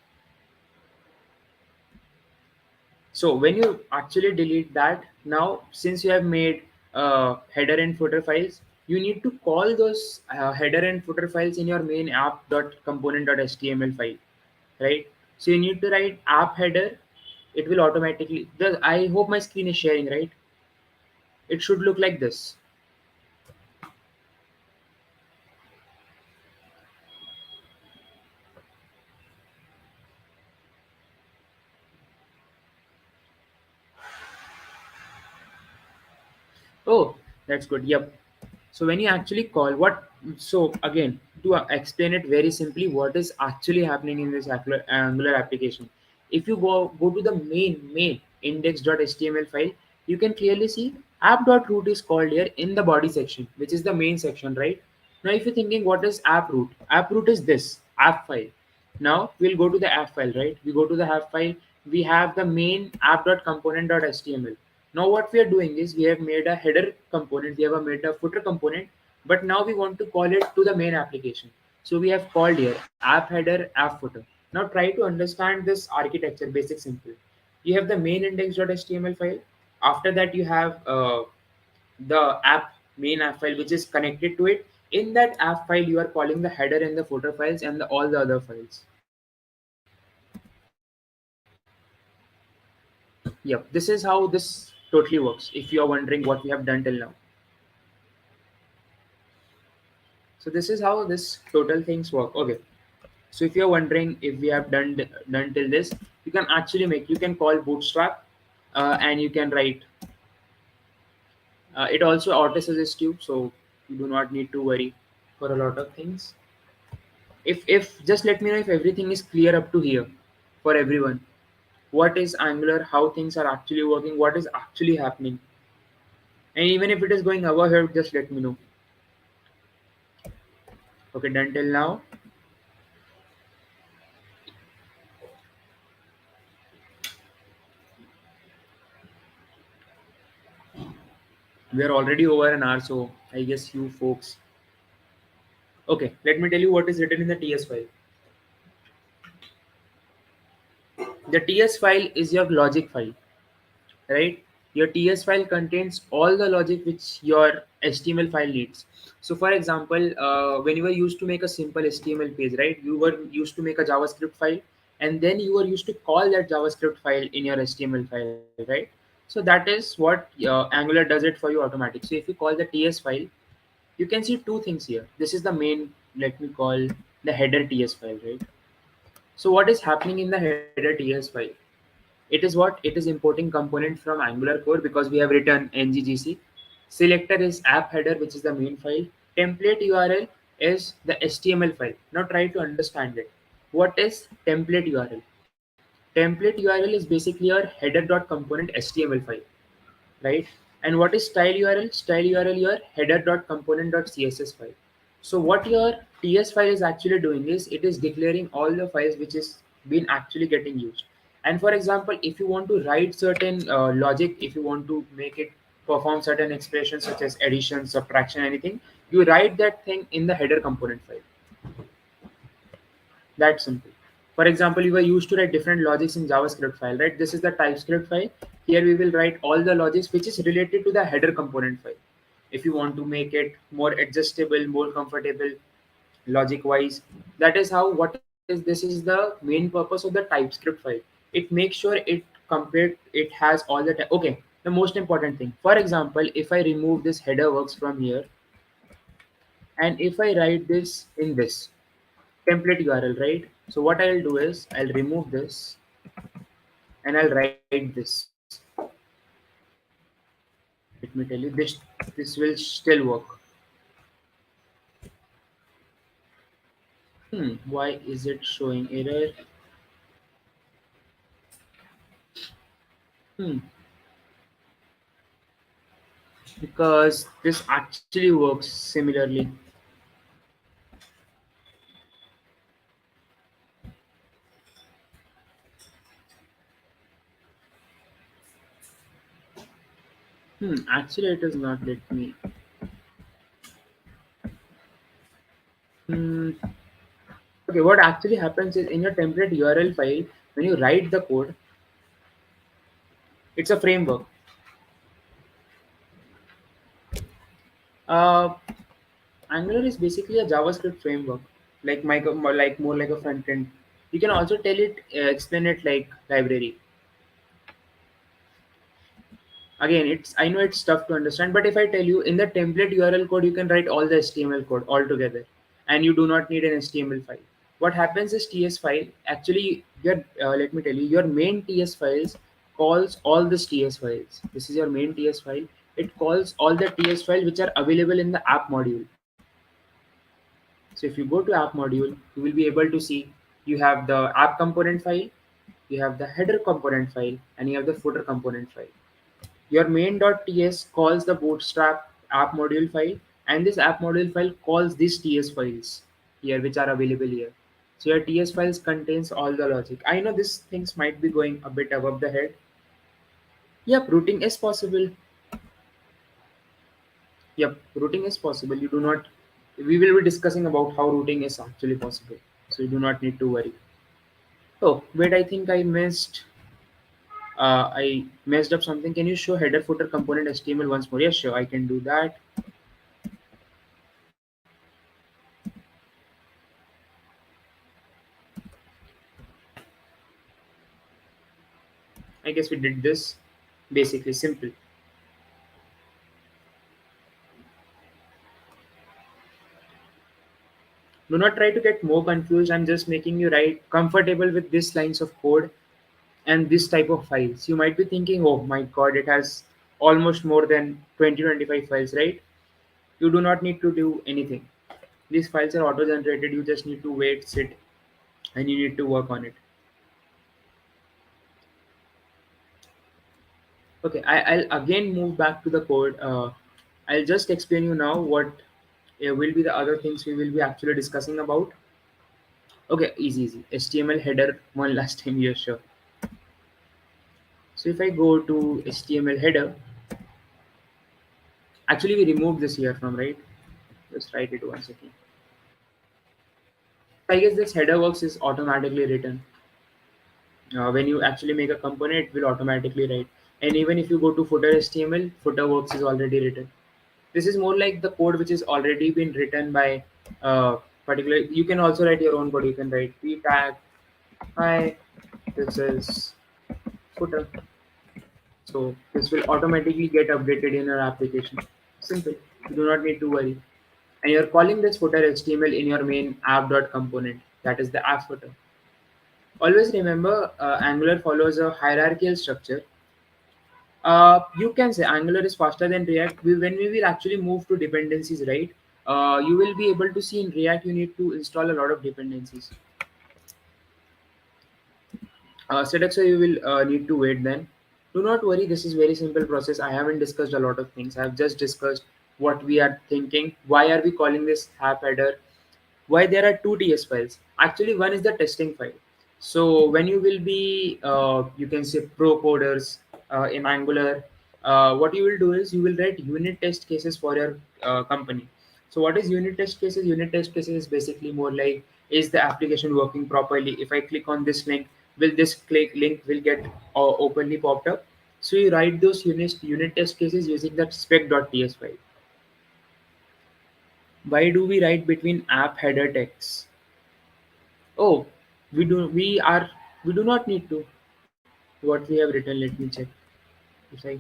So when you actually delete that, now since you have made header and footer files, you need to call those header and footer files in your main app.component.html file, right? So you need to write app header. It will automatically. I hope my screen is sharing, right? It should look like this. Oh, that's good. Yep. So when you actually call what, so again, to explain it very simply, what is actually happening in this Angular application? If you go to the main index.html file, you can clearly see app.root is called here in the body section, which is the main section, right? Now, if you're thinking what is app root is this app file. Now we'll go to the app file, right? We go to the app file. We have the main app.component.html. Now what we are doing is we have made a header component, we have made a footer component, but now we want to call it to the main application. So we have called here app header, app footer. Now try to understand this architecture, basic simple. You have the main index.html file. After that you have the main app file which is connected to it. In that app file, you are calling the header and the footer files and all the other files. Yep, this is how this process totally works. If you are wondering what we have done till now, so this is how this total things work. Okay. So if you're wondering if we have done till this, you can actually make, you can call bootstrap, and you can write. It also auto suggests you, so you do not need to worry for a lot of things. If just let me know if everything is clear up to here for everyone. What is Angular? How things are actually working? What is actually happening? And even if it is going over here, just let me know. Okay, done till now. We are already over an hour, so I guess you folks. Okay, let me tell you what is written in the TS file. The TS file is your logic file, right? Your TS file contains all the logic which your HTML file needs. So, for example, when you were used to make a simple HTML page, right? You were used to make a JavaScript file, and then you were used to call that JavaScript file in your HTML file, right? So that is what Angular does it for you automatic. So if you call the TS file, you can see two things here. This is the main, let me call the header TS file, right? So what is happening in the header TS file? It is what? It is importing component from Angular core because we have written NGGC. Selector is app header, which is the main file. Template URL is the HTML file. Now try to understand it. What is template URL? Template URL is basically your header.component HTML file, right? And what is style URL? Style URL your header.component.css file. So what your TS file is actually doing is it is declaring all the files which is been actually getting used. And for example, if you want to write certain logic, if you want to make it perform certain expressions such as addition, subtraction, anything, you write that thing in the header component file. That simple. For example, you were used to write different logics in JavaScript file, right? This is the TypeScript file. Here we will write all the logics which is related to the header component file. If you want to make it more adjustable, more comfortable, logic wise, that is how what is this is the main purpose of the TypeScript file. It makes sure it complete, it has all the okay. The most important thing, for example, if I remove this header works from here, and if I write this in this template URL, right? So what I'll do is I'll remove this and I'll write this. Let me tell you, this will still work. Why is it showing error? Hmm, because this actually works similarly. Actually, it does not let me. Hmm. Okay, what actually happens is in your template URL file, when you write the code, it's a framework. Uh, Angular is basically a JavaScript framework, like more like a front end. You can also tell it, explain it like library. Again, it's I know it's tough to understand, but if I tell you in the template URL code, you can write all the HTML code all together, and you do not need an HTML file. What happens is TS file actually your let me tell you, your main TS files calls all these TS files. This is your main TS file. It calls all the TS files which are available in the app module. So if you go to app module, you will be able to see you have the app component file, you have the header component file, and you have the footer component file. Your main.ts calls the bootstrap app module file, and this app module file calls these TS files here, which are available here. So your TS files contains all the logic. I know these things might be going a bit above the head. Yep, routing is possible. Yep, routing is possible. You do not. We will be discussing about how routing is actually possible. So you do not need to worry. Oh, wait, I think I messed up something. Can you show header footer component HTML once more? Yes, sure, I can do that. I guess we did this. Basically, simple. Do not try to get more confused. I'm just making you write comfortable with these lines of code and this type of files. You might be thinking, oh my god, it has almost more than 20-25 files, right? You do not need to do anything. These files are auto generated. You just need to wait, sit, and you need to work on it. Okay, I'll again move back to the code. I'll just explain you now what will be the other things we will be actually discussing about. Okay, easy. HTML header, one last time, you're sure. So if I go to HTML header, actually we removed this here from, right? Just write it once again. I guess this header works is automatically written. When you actually make a component, it will automatically write. And even if you go to footer HTML, footer works is already written. This is more like the code which is already been written by particular. You can also write your own code. You can write p tag. Hi, this is footer. So this will automatically get updated in your application. Simple. You do not need to worry. And you're calling this footer HTML in your main app.component. That is the app footer. Always remember, Angular follows a hierarchical structure. You can say Angular is faster than React. When we will actually move to dependencies, right? You will be able to see in React you need to install a lot of dependencies. So you will need to wait then. Do not worry, this is very simple process. I haven't discussed a lot of things. I have just discussed what we are thinking. Why are we calling this app header? Why there are two ts files. Actually, one is the testing file. So when you will be you can say pro coders in Angular, what you will do is you will write unit test cases for your company. So what is unit test cases? Unit test cases is basically more like, is the application working properly? If I click on this link, will this click link will get openly popped up? So you write those unit test cases using that spec.ts file. Why do we write between app header text? Oh, we do not need to. What we have written, let me check. If I,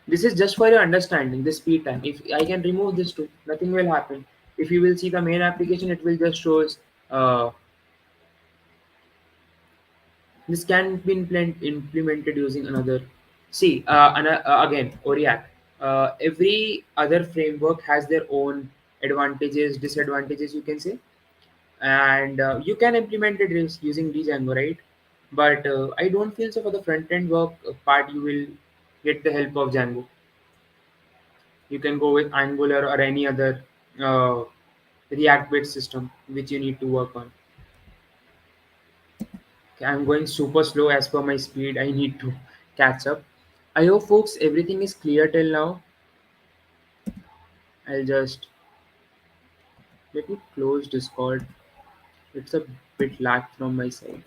this is just for your understanding. This speed time. If I can remove this too, nothing will happen. If you will see the main application, it will just shows. This can be implemented using another. See, again, Oriac. Every other framework has their own advantages, disadvantages. You can say, and you can implement it using Django, right? But I don't feel so for the front end work part. You will get the help of Django. You can go with Angular or any other uh, React-based system which you need to work on. Okay, I'm going super slow as per my speed. I need to catch up. I hope, folks, everything is clear till now. I'll just let me close Discord. It's a bit lag from my side.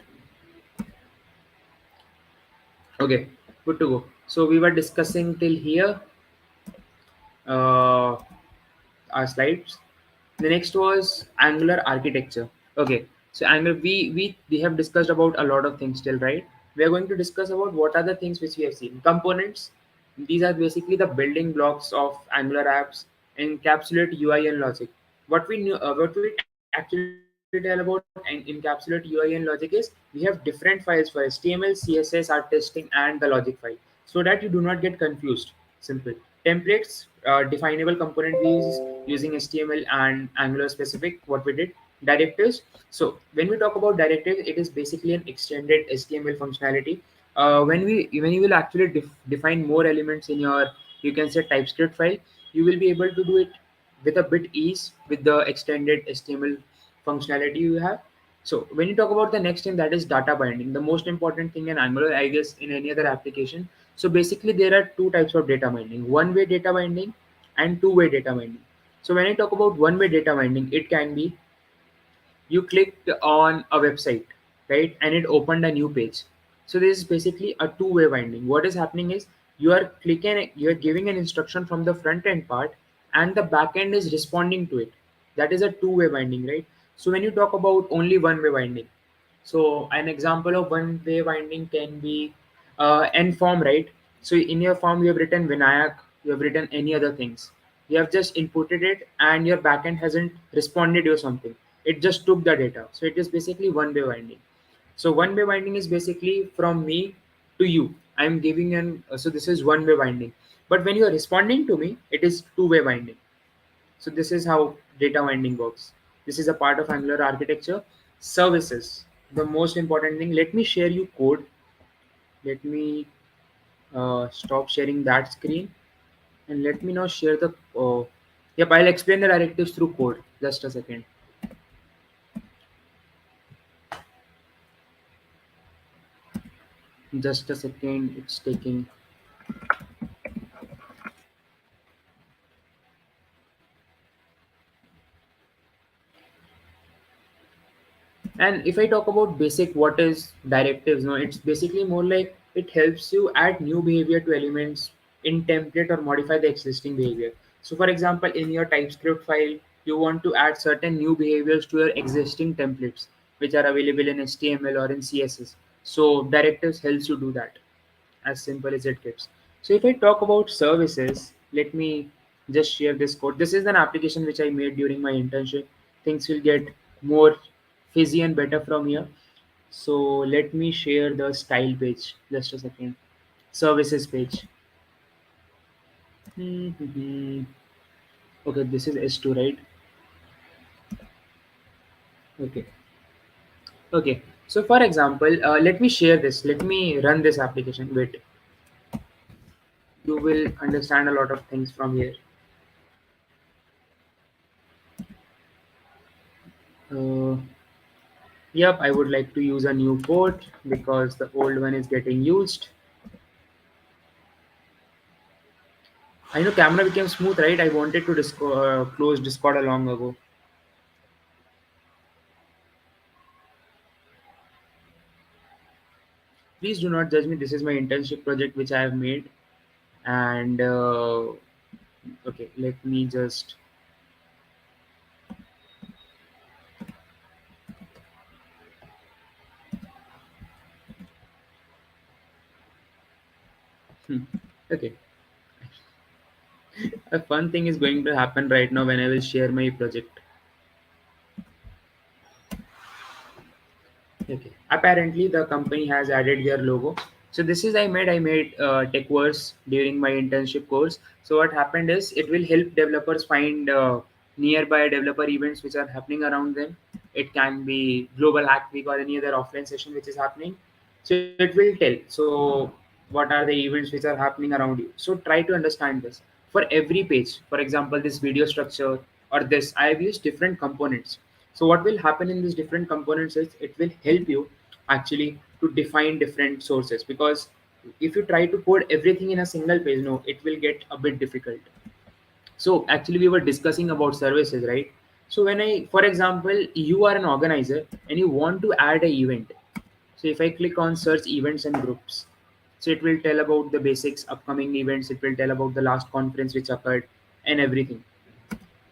Okay, good to go. So we were discussing till here. Uh, our slides. The next was Angular architecture. Okay, so Angular, we have discussed about a lot of things still, right? We are going to discuss about what are the things which we have seen. Components. These are basically the building blocks of Angular apps. Encapsulate UI and logic. What we actually tell about and encapsulate UI and logic is we have different files for HTML, CSS, art testing, and the logic file, so that you do not get confused. Simple. Templates, definable component views using HTML and Angular specific. What we did, directives. So when we talk about directives, it is basically an extended HTML functionality. When you will actually define more elements in your, you can say, TypeScript file, you will be able to do it with a bit ease with the extended HTML functionality you have. So when you talk about the next thing, that is data binding, the most important thing in Angular, I guess, in any other application. So basically, there are two types of data binding: one-way data binding and two-way data binding. So when I talk about one-way data binding, it can be you clicked on a website, right, and it opened a new page. So this is basically a two-way binding. What is happening is you are giving an instruction from the front end part, and the back end is responding to it. That is a two-way binding, right? So when you talk about only one-way binding, so an example of one-way binding can be end form, right? So in your form, you have written Vinayak, you have written any other things. You have just inputted it, and your backend hasn't responded or something. It just took the data. So it is basically one-way binding. So one-way binding is basically from me to you. I'm giving an so this is one-way binding. But when you are responding to me, it is two-way binding. So this is how data binding works. This is a part of Angular architecture. Services, the most important thing. Let me share you code. Let me stop sharing that screen, and let me now share the. Yep, I'll explain the directives through code. Just a second. Just a second. It's taking. And if I talk about basic, what is directives? No, it's basically more like it helps you add new behavior to elements in template or modify the existing behavior. So, for example, in your TypeScript file, you want to add certain new behaviors to your existing templates, which are available in HTML or in CSS. So, directives helps you do that, as simple as it gets. So if I talk about services, let me just share this code. This is an application which I made during my internship. Things will get more fizzy and better from here. So let me share the style page. Just a second. Services page. Hmm. Okay, this is S2, right? Okay. Okay. So for example, let me share this. Let me run this application. Wait, you will understand a lot of things from here. Uh, Yep, I would like to use a new port because the old one is getting used. I know camera became smooth, right? I wanted to close Discord a long ago. Please do not judge me. This is my internship project which I have made. And okay, let me just. Hmm, okay, a fun thing is going to happen right now when I will share my project. Okay. Apparently, the company has added their logo. So this is I made tech course during my internship course. So what happened is it will help developers find nearby developer events which are happening around them. It can be Global Hack Week or any other offline session which is happening. So it will tell. So what are the events which are happening around you? So try to understand this. For every page, for example, this video structure or this, I have used different components. So what will happen in these different components is it will help you actually to define different sources, because if you try to code everything in a single page, no, it will get a bit difficult. So actually we were discussing about services, right? So when I, for example, you are an organizer and you want to add an event. So if I click on search events and groups, so it will tell about the basics, upcoming events, it will tell about the last conference which occurred and everything.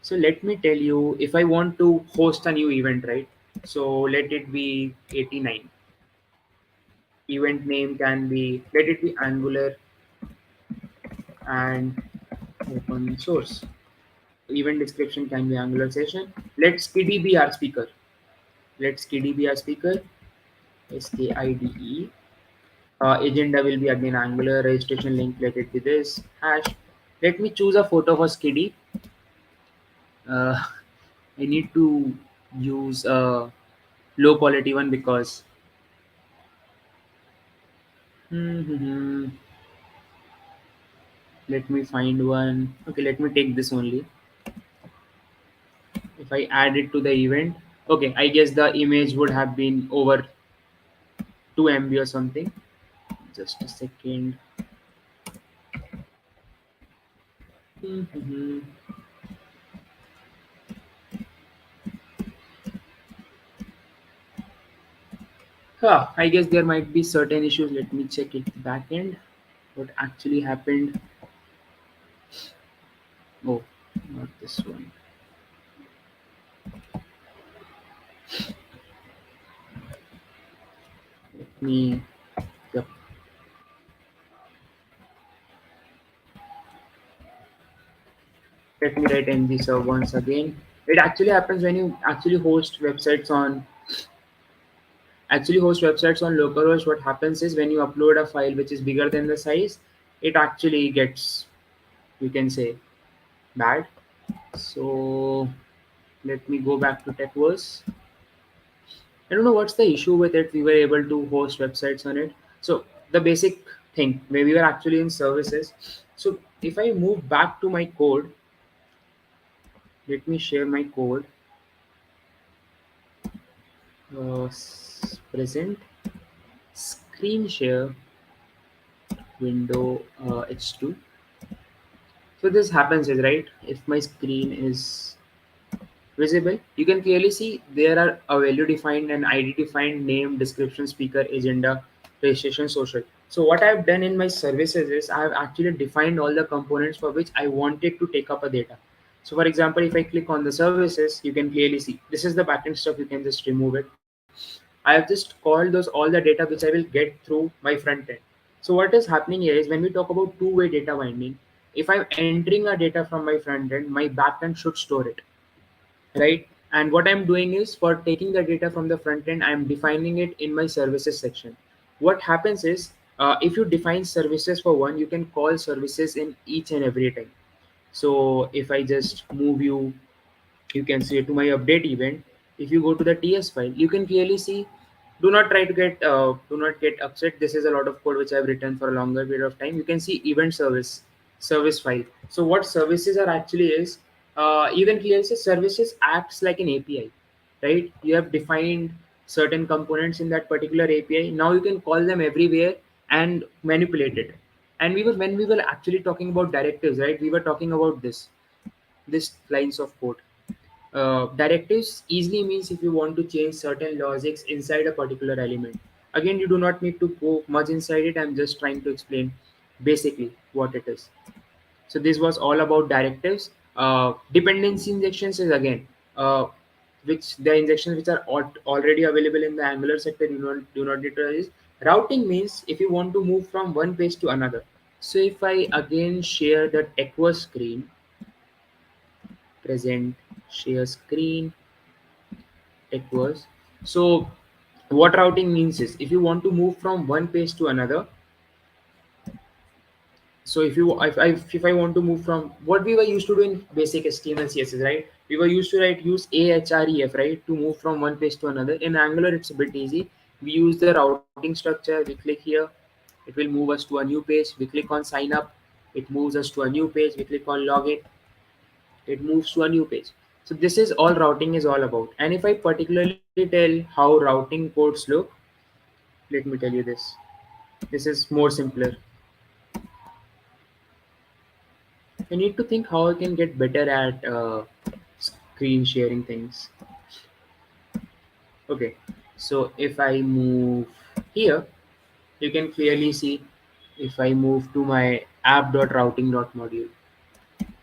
So let me tell you, if I want to host a new event, right? So let it be 89. Event name can be, let it be Angular and open source. Event description can be Angular session. Let Skiddy be our speaker. Let Skiddy be our speaker. SKIDE. Agenda will be again Angular. Registration link, let it be this. Hash. Let me choose a photo for Skiddy. Uh, I need to use a low quality one because hmm, let me find one. Okay, let me take this only. If I add it to the event, okay, I guess the image would have been over 2 MB or something. Just a second. Mhm. I guess there might be certain issues. Let me check it back end. What actually happened? Oh, not this one. Let me. Yep. Let me write ng serve once again. It actually happens when you actually host websites on localhost. What happens is when you upload a file which is bigger than the size, it actually gets, you can say, bad. So let me go back to TechVerse. I don't know what's the issue with it. We were able to host websites on it. So the basic thing, where we were actually in services. So if I move back to my code, let me share my code. Present screen share window h2. So this happens is right. If my screen is visible, you can clearly see there are a value defined and ID defined, name, description, speaker, agenda, registration, social. So what I've done in my services is I've actually defined all the components for which I wanted to take up a data. So for example, if I click on the services, you can clearly see this is the backend stuff. You can just remove it. I have just called those all the data which I will get through my front end. So what is happening here is when we talk about two-way data binding, if I'm entering a data from my front end, my backend should store it, right? And what I'm doing is for taking the data from the front end, I'm defining it in my services section. What happens is if you define services for one, you can call services in each and every time. So if I just move you, you can see to my update event. If you go to the ts file, you can clearly see, do not get upset, this is a lot of code which I've written for a longer period of time. You can see event service file. So what services are actually is, you can clearly see services acts like an api, right? You have defined certain components in that particular api. Now you can call them everywhere and manipulate it. And when we were actually talking about directives, right, we were talking about this lines of code. Directives easily means if you want to change certain logics inside a particular element. Again, you do not need to go much inside it. I'm just trying to explain basically what it is. So this was all about directives. Dependency injections is again, which the injections which are already available in the Angular sector. You do not need to use. Routing means if you want to move from one page to another. So if I again share the TechWorks screen, present, share screen, TechWorks. So what routing means is if you want to move from one page to another. So if I want to move from what we were used to do in basic HTML CSS, right? We were used to use ahref, right, to move from one page to another. In Angular, it's a bit easy. We use the routing structure. We click here, it will move us to a new page. We click on sign up, it moves us to a new page. We click on login, it moves to a new page. So this is all routing is all about. And if I particularly tell how routing codes look, let me tell you this. This is more simpler. I need to think how I can get better at screen sharing things. Okay, so if I move here, you can clearly see if I move to my app.routing.module.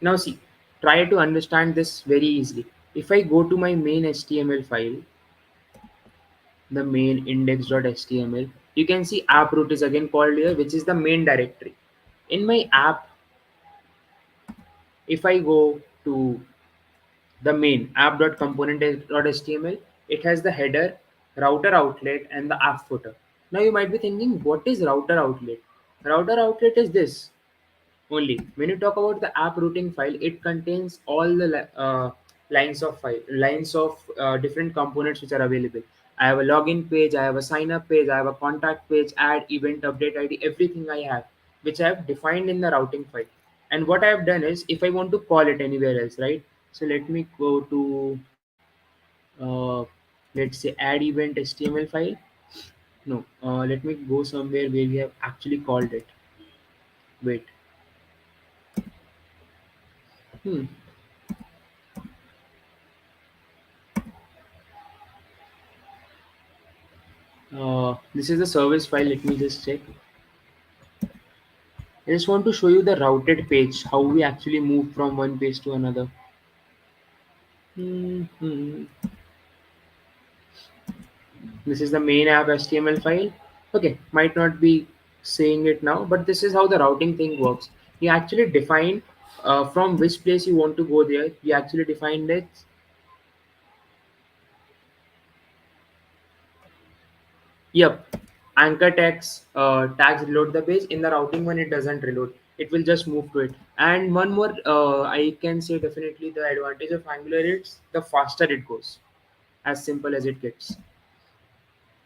Now see, try to understand this very easily. If I go to my main HTML file, the main index.html, you can see app root is again called here, which is the main directory. In my app, if I go to the main app.component.html, it has the header, router outlet, and the app footer. Now you might be thinking, what is router outlet? Router outlet is this only. When you talk about the app routing file, it contains all the lines of different components which are available. I have a login page, I have a sign up page, I have a contact page, add, event, update ID, everything I have, which I have defined in the routing file. And what I have done is, if I want to call it anywhere else, right? So let me go to, uh, let's say, add event HTML file. No, let me go somewhere where we have actually called it. Wait. Hmm. This is the service file. Let me just check. I just want to show you the routed page, how we actually move from one page to another. Hmm. This is the main app HTML file. Okay, might not be saying it now, but this is how the routing thing works. You actually define. from which place you want to go there. We actually defined it. Yep. Anchor tags reload the page. In the routing one, it doesn't reload. It will just move to it. And one more, I can say definitely the advantage of Angular is the faster it goes. As simple as it gets.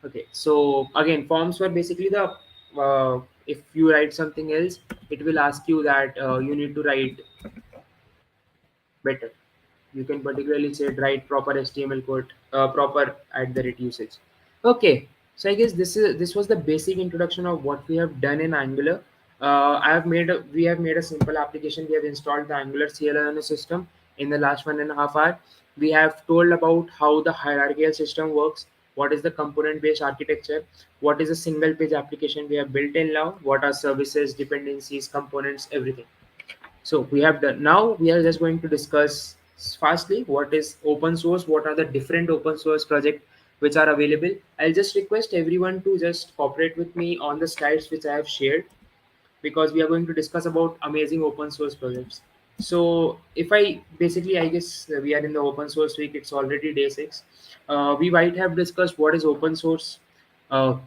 Okay. So again, forms were basically the if you write something else, it will ask you that you need to write better. You can particularly say write proper HTML code, proper at the rate usage. Okay, so I guess this was the basic introduction of what we have done in Angular. We have made a simple application. We have installed the Angular CLI on a system in the last 1.5 hour. We have told about how the hierarchical system works, what is the component based architecture, what is a single page application we have built in now, what are services, dependencies, components, everything. So we have done. Now we are just going to discuss fastly what is open source, what are the different open source projects which are available. I'll just request everyone to just cooperate with me on the slides which I have shared, because we are going to discuss about amazing open source projects. So if I basically, I guess we are in the open source week. It's already day 6. We might have discussed what is open source. Open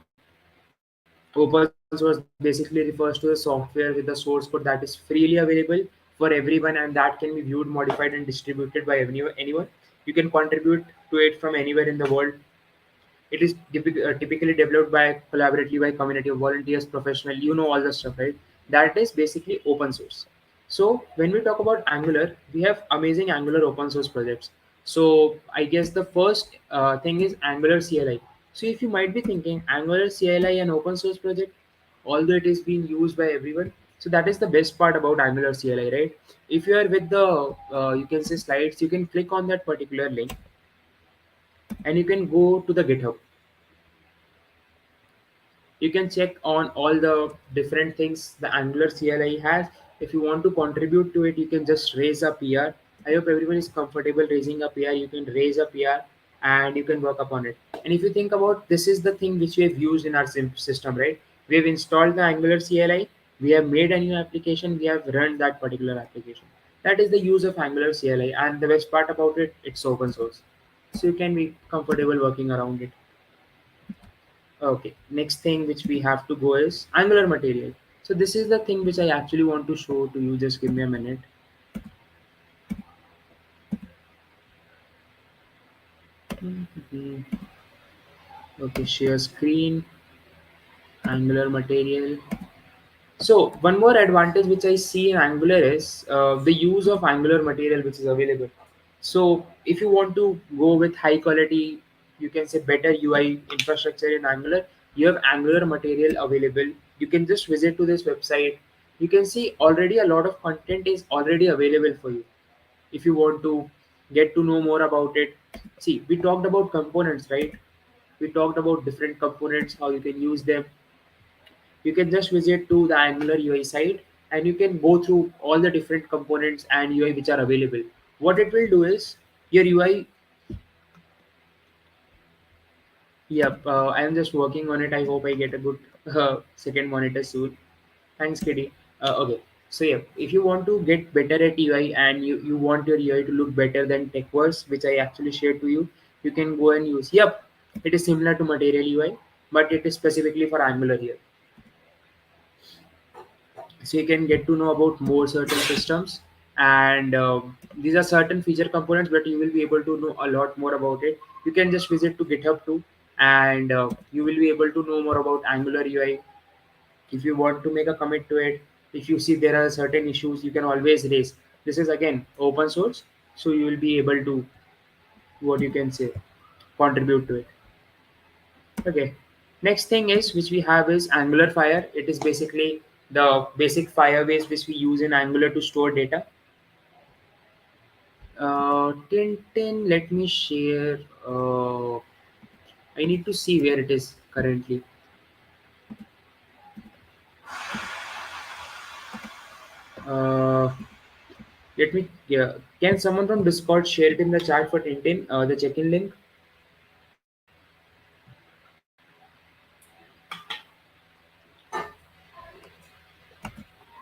source basically refers to the software with the source code that is freely available for everyone, and that can be viewed, modified, and distributed by anyone. You can contribute to it from anywhere in the world. It is typically developed by collaboratively by community of volunteers, professional. You know all the stuff, right? That is basically open source. So when we talk about Angular, we have amazing Angular open source projects. So I guess the first thing is Angular CLI. So if you might be thinking Angular CLI an open source project, although it is being used by everyone. So that is the best part about Angular CLI, right? If you are with the you can say slides, you can click on that particular link and you can go to the GitHub. You can check on all the different things the Angular CLI has. If you want to contribute to it, you can just raise a PR. I hope everyone is comfortable raising a PR. You can raise a PR and you can work upon it. And if you think about, this is the thing which we have used in our system, right? We have installed the Angular CLI, we have made a new application, we have run that particular application. That is the use of Angular CLI, and the best part about it, it's open source. So you can be comfortable working around it. Okay, next thing which we have to go is Angular material. So this is the thing which I actually want to show to you. Just give me a minute. Mhm. Okay, share screen, Angular material. So one more advantage which I see in Angular is the use of Angular material which is available. So if you want to go with high quality, you can say better UI infrastructure in Angular, you have Angular material available. You can just visit to this website. You can see already a lot of content is already available for you. If you want to get to know more about it, see, we talked about components, right? We talked about different components, how you can use them. You can just visit to the Angular UI site and you can go through all the different components and UI which are available. What it will do is your UI. Yep, I am just working on it. I hope I get a good second monitor soon. Thanks, Kitty. Okay, so yeah, if you want to get better at UI and you want your UI to look better than TechWorks, which I actually shared to you, you can go and use. Yep, it is similar to Material UI, but it is specifically for Angular here. So you can get to know about more certain systems, and these are certain feature components, but you will be able to know a lot more about it. You can just visit to GitHub too, and you will be able to know more about Angular UI. If you want to make a commit to it, if you see there are certain issues, you can always raise. This is again open source, so you will be able to, what you can say, contribute to it. Okay. Next thing is which we have is Angular Fire. It is basically the basic Firebase which we use in Angular to store data. Tintin, let me share. I need to see where it is currently. Uh, Let me. Yeah. Can someone from Discord share it in the chat for Tintin? The check-in link.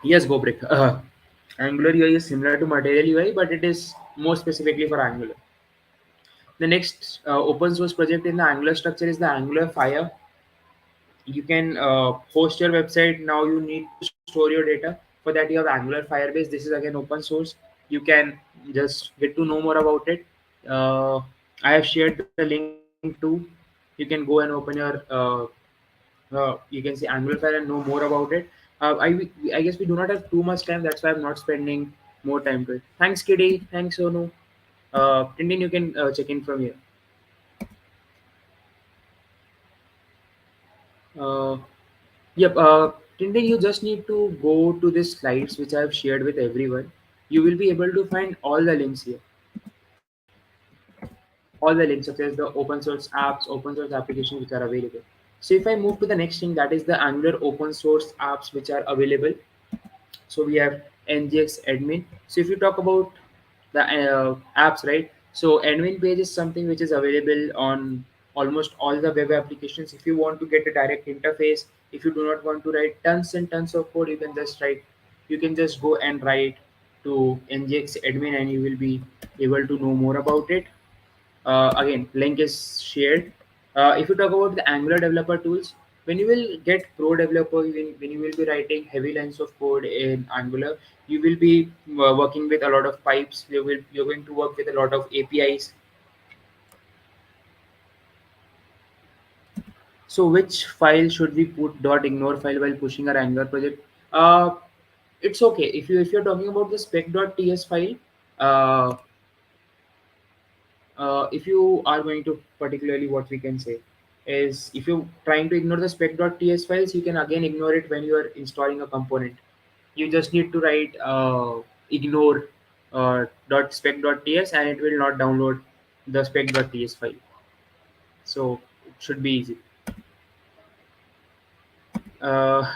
Yes, go break. Angular UI is similar to Material UI, but it is more specifically for Angular. The next open source project in the Angular structure is the Angular Fire. You can host your website. Now you need to store your data. For that, you have Angular Firebase. This is again open source. You can just get to know more about it. uh, I have shared the link too. You can go and open your you can see Angular Fire and know more about it. I guess we do not have too much time. That's why I'm not spending more time to it. Thanks, Kitty. Thanks, Sonu. Tintin, you can check in from here. Uh, Yep. Tintin, you just need to go to the slides which I have shared with everyone. You will be able to find all the links here. All the links, such as the open source apps, open source applications which are available. So if I move to the next thing, that is the Angular open source apps which are available. So we have ngx admin. So if you talk about the apps, right? So admin page is something which is available on almost all the web applications. If you want to get a direct interface, if you do not want to write tons and tons of code, you can just go and write to ngx admin and you will be able to know more about it. Again, link is shared. If you talk about the Angular developer tools, when you will get pro developer, when you will be writing heavy lines of code in Angular, you will be working with a lot of pipes. You're going to work with a lot of APIs. So which file should we put dot ignore file while pushing our Angular project? Uh, it's okay if you're talking about the spec.ts file. Uh, if you are going to particularly, what we can say is, if you're trying to ignore the spec.ts files, you can again ignore it when you are installing a component. You just need to write ignore .spec.ts and it will not download the spec.ts file. So it should be easy. uh,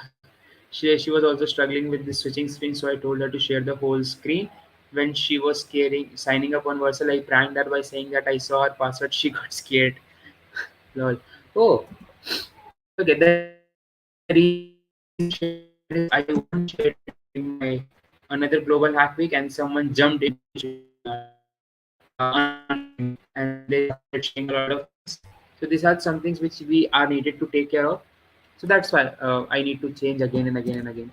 she was also struggling with the switching screen, so I told her to share the whole screen. When she was signing up on Versal, I pranked her by saying that I saw her password. She got scared. Lol. Oh, okay. The reason I shared is I once shared it during my another global hack week, and someone jumped into it unknowingly, and they started sharing a lot of things. So these are some things which we are needed to take care of. So that's why I need to change again and again and again.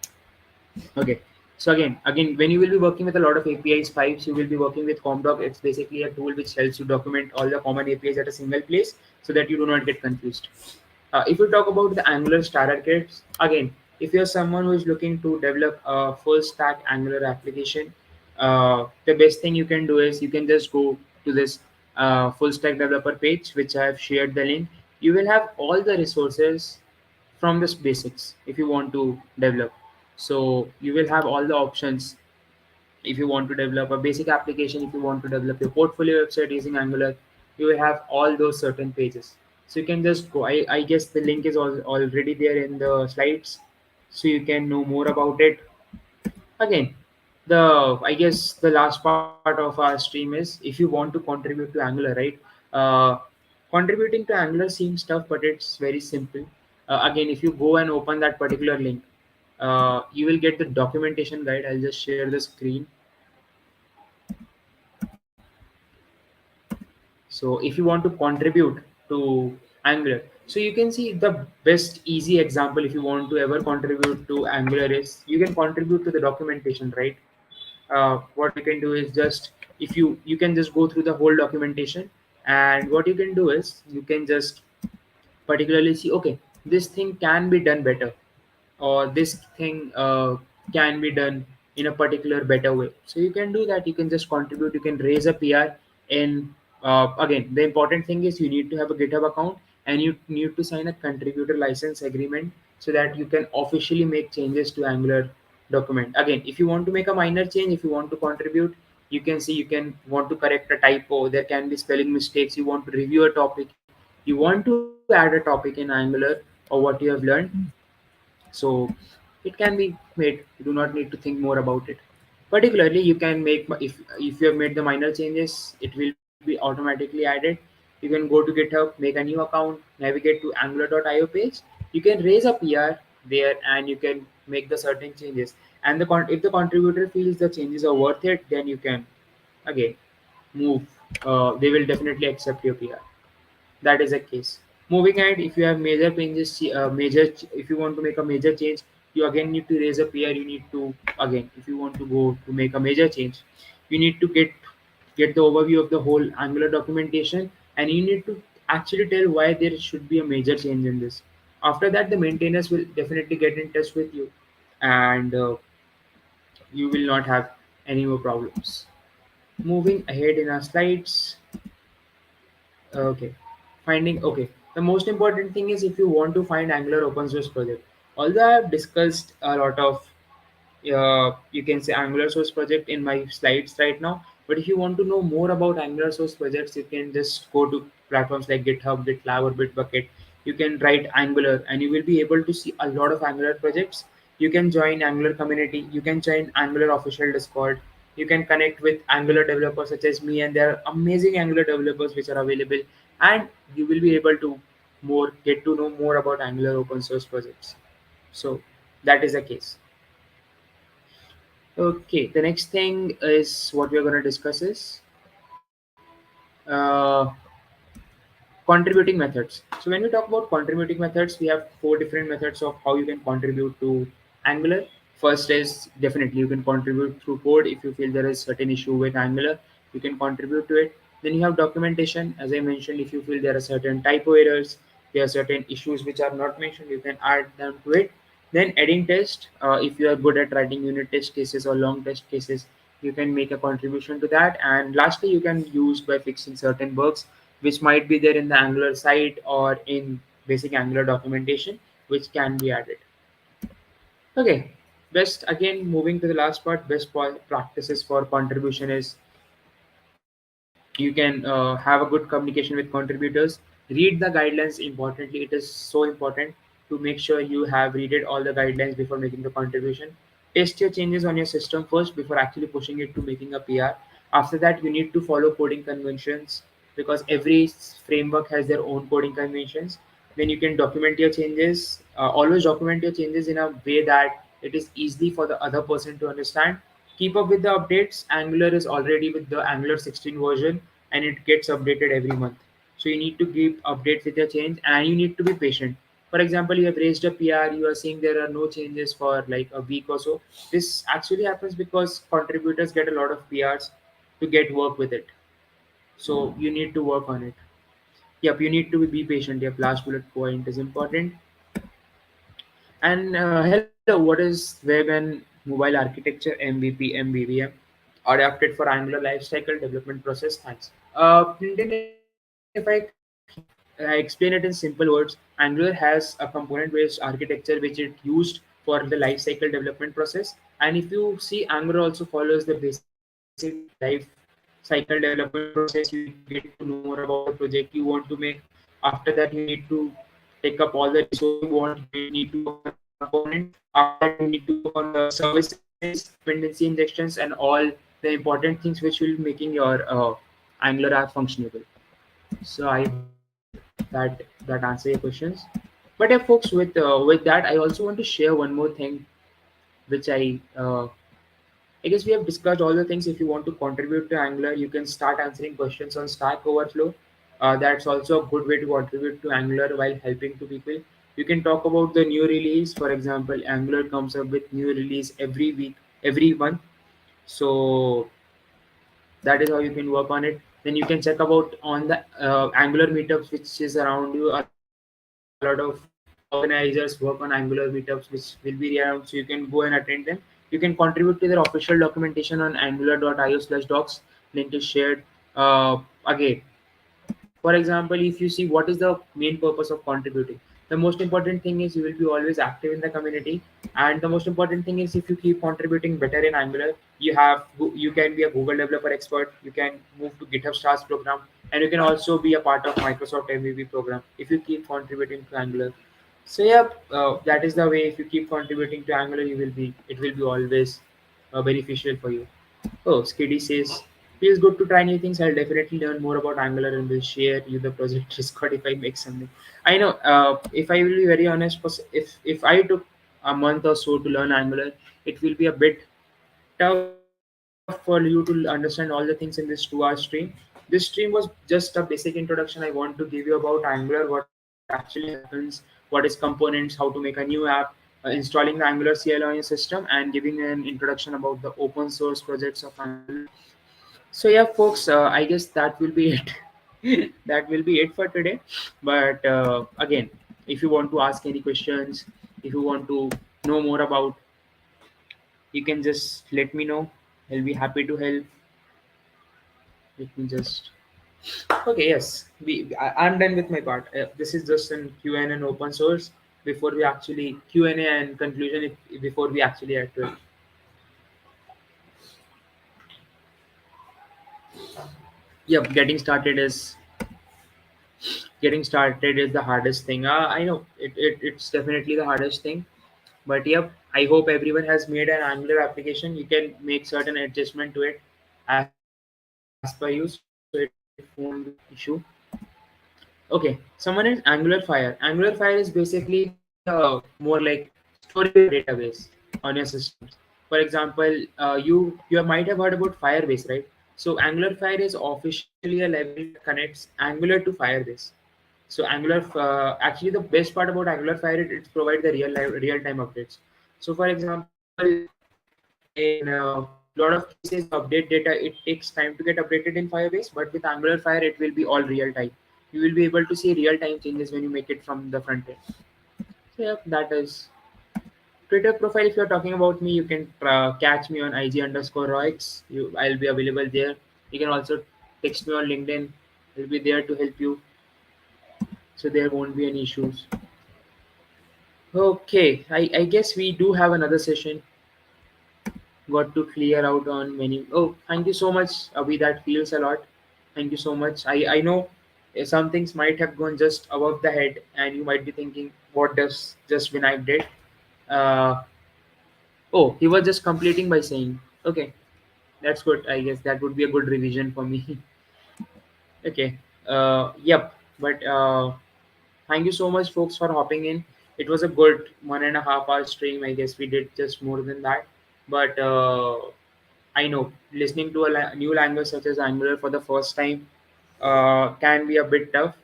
Okay. So again, when you will be working with a lot of APIs pipes, you will be working with ComDoc. It's basically a tool which helps you document all the common APIs at a single place so that you do not get confused. If you talk about the Angular starter kits, again, if you're someone who is looking to develop a full stack Angular application, the best thing you can do is you can just go to this full stack developer page, which I have shared the link. You will have all the resources from this basics if you want to develop. So you will have all the options. If you want to develop a basic application, if you want to develop your portfolio website using Angular, you will have all those certain pages. So you can just go. I guess the link is already there in the slides, so you can know more about it. Again, the I guess the last part of our stream is, if you want to contribute to Angular, right? uh, Contributing to Angular seems tough, but it's very simple. Again, if you go and open that particular link, you will get the documentation guide. I'll just share the screen. So if you want to contribute to Angular, so you can see the best easy example. If you want to ever contribute to Angular, is you can contribute to the documentation, right? What you can do is just, if you can just go through the whole documentation, and what you can do is you can just particularly see, okay, this thing can be done better, or this thing can be done in a particular better way. So you can do that. You can just contribute. You can raise a PR. And again, the important thing is you need to have a GitHub account, and you need to sign a contributor license agreement so that you can officially make changes to Angular document. Again, if you want to make a minor change, if you want to contribute, you can see, you can want to correct a typo, there can be spelling mistakes, you want to review a topic, you want to add a topic in Angular, or what you have learned. So it can be made. You do not need to think more about it. Particularly, you can make, if you have made the minor changes, it will be automatically added. You can go to GitHub, make a new account, navigate to angular.io page. You can raise a PR there, and you can make the certain changes. And if the contributor feels the changes are worth it, then you can again move. They will definitely accept your PR. That is the case. Moving ahead, if you have major changes, if you want to make a major change, you again need to raise a PR. You need to again, if you want to go to make a major change, you need to get the overview of the whole Angular documentation, and you need to actually tell why there should be a major change in this. After that, the maintainers will definitely get in touch with you, and you will not have any more problems. Moving ahead in our slides. Okay. Finding, okay. The most important thing is if you want to find Angular open source project. Although I have discussed a lot of you can say Angular source project in my slides right now. But if you want to know more about Angular source projects, you can just go to platforms like GitHub, GitLab, or Bitbucket. You can write Angular, and you will be able to see a lot of Angular projects. You can join Angular community. You can join Angular official Discord. You can connect with Angular developers such as me, and there are amazing Angular developers which are available. And you will be able to more get to know more about Angular open source projects. So that is the case. Okay, the next thing is what we are going to discuss is uh, contributing methods. So when we talk about contributing methods, we have four different methods of how you can contribute to Angular. First is definitely you can contribute through code. If you feel there is certain issue with Angular, you can contribute to it. Then you have documentation. As I mentioned, if you feel there are certain typo errors, there are certain issues which are not mentioned, you can add them to it. Then adding test. If you are good at writing unit test cases or long test cases, you can make a contribution to that. And lastly, you can use by fixing certain bugs which might be there in the Angular site or in basic Angular documentation, which can be added. Okay, best again moving to the last part, best practices for contribution is you can have a good communication with contributors. Read the guidelines. Importantly, it is so important to make sure you have read it all the guidelines before making the contribution. Test your changes on your system first before actually pushing it to making a PR. After that, you need to follow coding conventions because every framework has their own coding conventions. Then you can document your changes. Always document your changes in a way that it is easy for the other person to understand. Keep up with the updates. Angular is already with the Angular 16 version, and it gets updated every month. So you need to keep updates with your change, and you need to be patient. For example, you have raised a PR, you are seeing there are no changes for like a week or so. This actually happens because contributors get a lot of PRs to get work with it. So you need to work on it. Yep, you need to be patient. Yep, last bullet point is important. And hello, what is web and mobile architecture MVP MVVM adapted for Angular lifecycle development process? Thanks. Clinton, if I explain it in simple words, Angular has a component-based architecture which it used for the lifecycle development process. And if you see, Angular also follows the basic life cycle development process. You need to get to know more about the project you want to make. After that, you need to take up all the resources you want. You need to work on the component. After that, you need to work on the services, dependency injections, and all the important things which will be making your Angular app functionable. So I hope that answer your questions. But yeah, folks, with that, I also want to share one more thing, which I guess we have discussed all the things. If you want to contribute to Angular, you can start answering questions on Stack Overflow. That's also a good way to contribute to Angular while helping to people. You can talk about the new release. For example, Angular comes up with new release every week, every month. So that is how you can work on it. Then you can check about on the Angular meetups which is around you. A lot of organizers work on Angular meetups which will be around, so you can go and attend them. You can contribute to their official documentation on angular.io/docs. Link is shared. Again, for example, if you see what is the main purpose of contributing, the most important thing is you will be always active in the community, and the most important thing is if you keep contributing better in Angular, you can be a Google developer expert, you can move to GitHub Stars program, and you can also be a part of Microsoft MVP program if you keep contributing to Angular. So yeah, that is the way. If you keep contributing to Angular, it will be always beneficial for you. Oh, Skiddy says, feels good to try new things. I'll definitely learn more about Angular and will share you the project Discord if I make something. I know, if I will be very honest, if I took a month or so to learn Angular, it will be a bit tough for you to understand all the things in this 2 hour stream. This stream was just a basic introduction I want to give you about Angular, what actually happens, what is components, how to make a new app, installing the Angular CLI on your system, and giving an introduction about the open source projects of Angular. So yeah, folks, I guess that will be it. That will be it for today. But again, if you want to ask any questions, if you want to know more about, you can just let me know. I'll be happy to help. Let me just. Okay, yes, I'm done with my part. This is just an Q&A and open source before we actually Q&A and conclusion before we actually add to it. Yep, getting started is the hardest thing. I know it's definitely the hardest thing. But yep, I hope everyone has made an Angular application. You can make certain adjustment to it as per you, so it won't be an issue. Okay, someone is Angular Fire. Angular Fire is basically more like storing your database on your systems. For example, you might have heard about Firebase, right? So Angular Fire is officially a library that connects Angular to Firebase. So Angular, actually, the best part about Angular Fire is it provides the real time updates. So for example, in a lot of cases, you update data, it takes time to get updated in Firebase, but with Angular Fire, it will be all real time. You will be able to see real time changes when you make it from the front end. So yeah, that is Twitter profile. If you're talking about me, you can catch me on IG_Roix. I'll be available there. You can also text me on LinkedIn. I'll be there to help you, so there won't be any issues. Okay, I guess we do have another session. Got to clear out on many. Oh, thank you so much, Abhi. That feels a lot. Thank you so much. I know some things might have gone just above the head, and you might be thinking, what does just Vinayak did? Uh, oh, he was just completing by saying, okay, that's good. I guess that would be a good revision for me. Okay. Yep. But thank you so much, folks, for hopping in. It was a good 1.5 hour stream. I guess we did just more than that. But I know listening to a new language such as Angular for the first time can be a bit tough.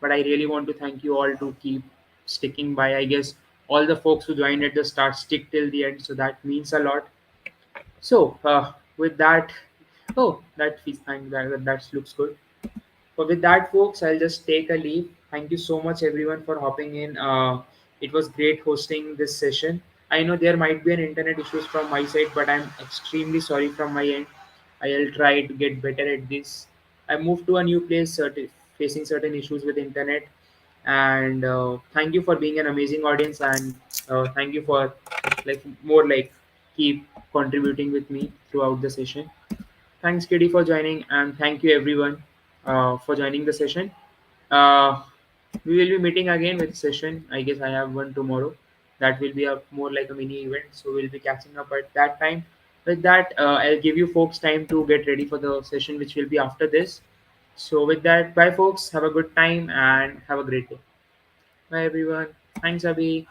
But I really want to thank you all to keep sticking by. I guess all the folks who joined at the start stick till the end. So that means a lot. So with that, oh, that feels thank that looks good. But with that, folks, I'll just take a leave. Thank you so much, everyone, for hopping in. It was great hosting this session. I know there might be an internet issues from my side, but I'm extremely sorry from my end. I'll try to get better at this. I moved to a new place, facing certain issues with internet. And thank you for being an amazing audience, and thank you for like keep contributing with me throughout the session. Thanks, Katie, for joining, and thank you everyone for joining the session. Uh, we will be meeting again with session. I guess I have one tomorrow. That will be a more like a mini event, so we'll be catching up at that time. With that, I'll give you folks time to get ready for the session, which will be after this. So with that, bye, folks. Have a good time and have a great day. Bye, everyone. Thanks, Abhi.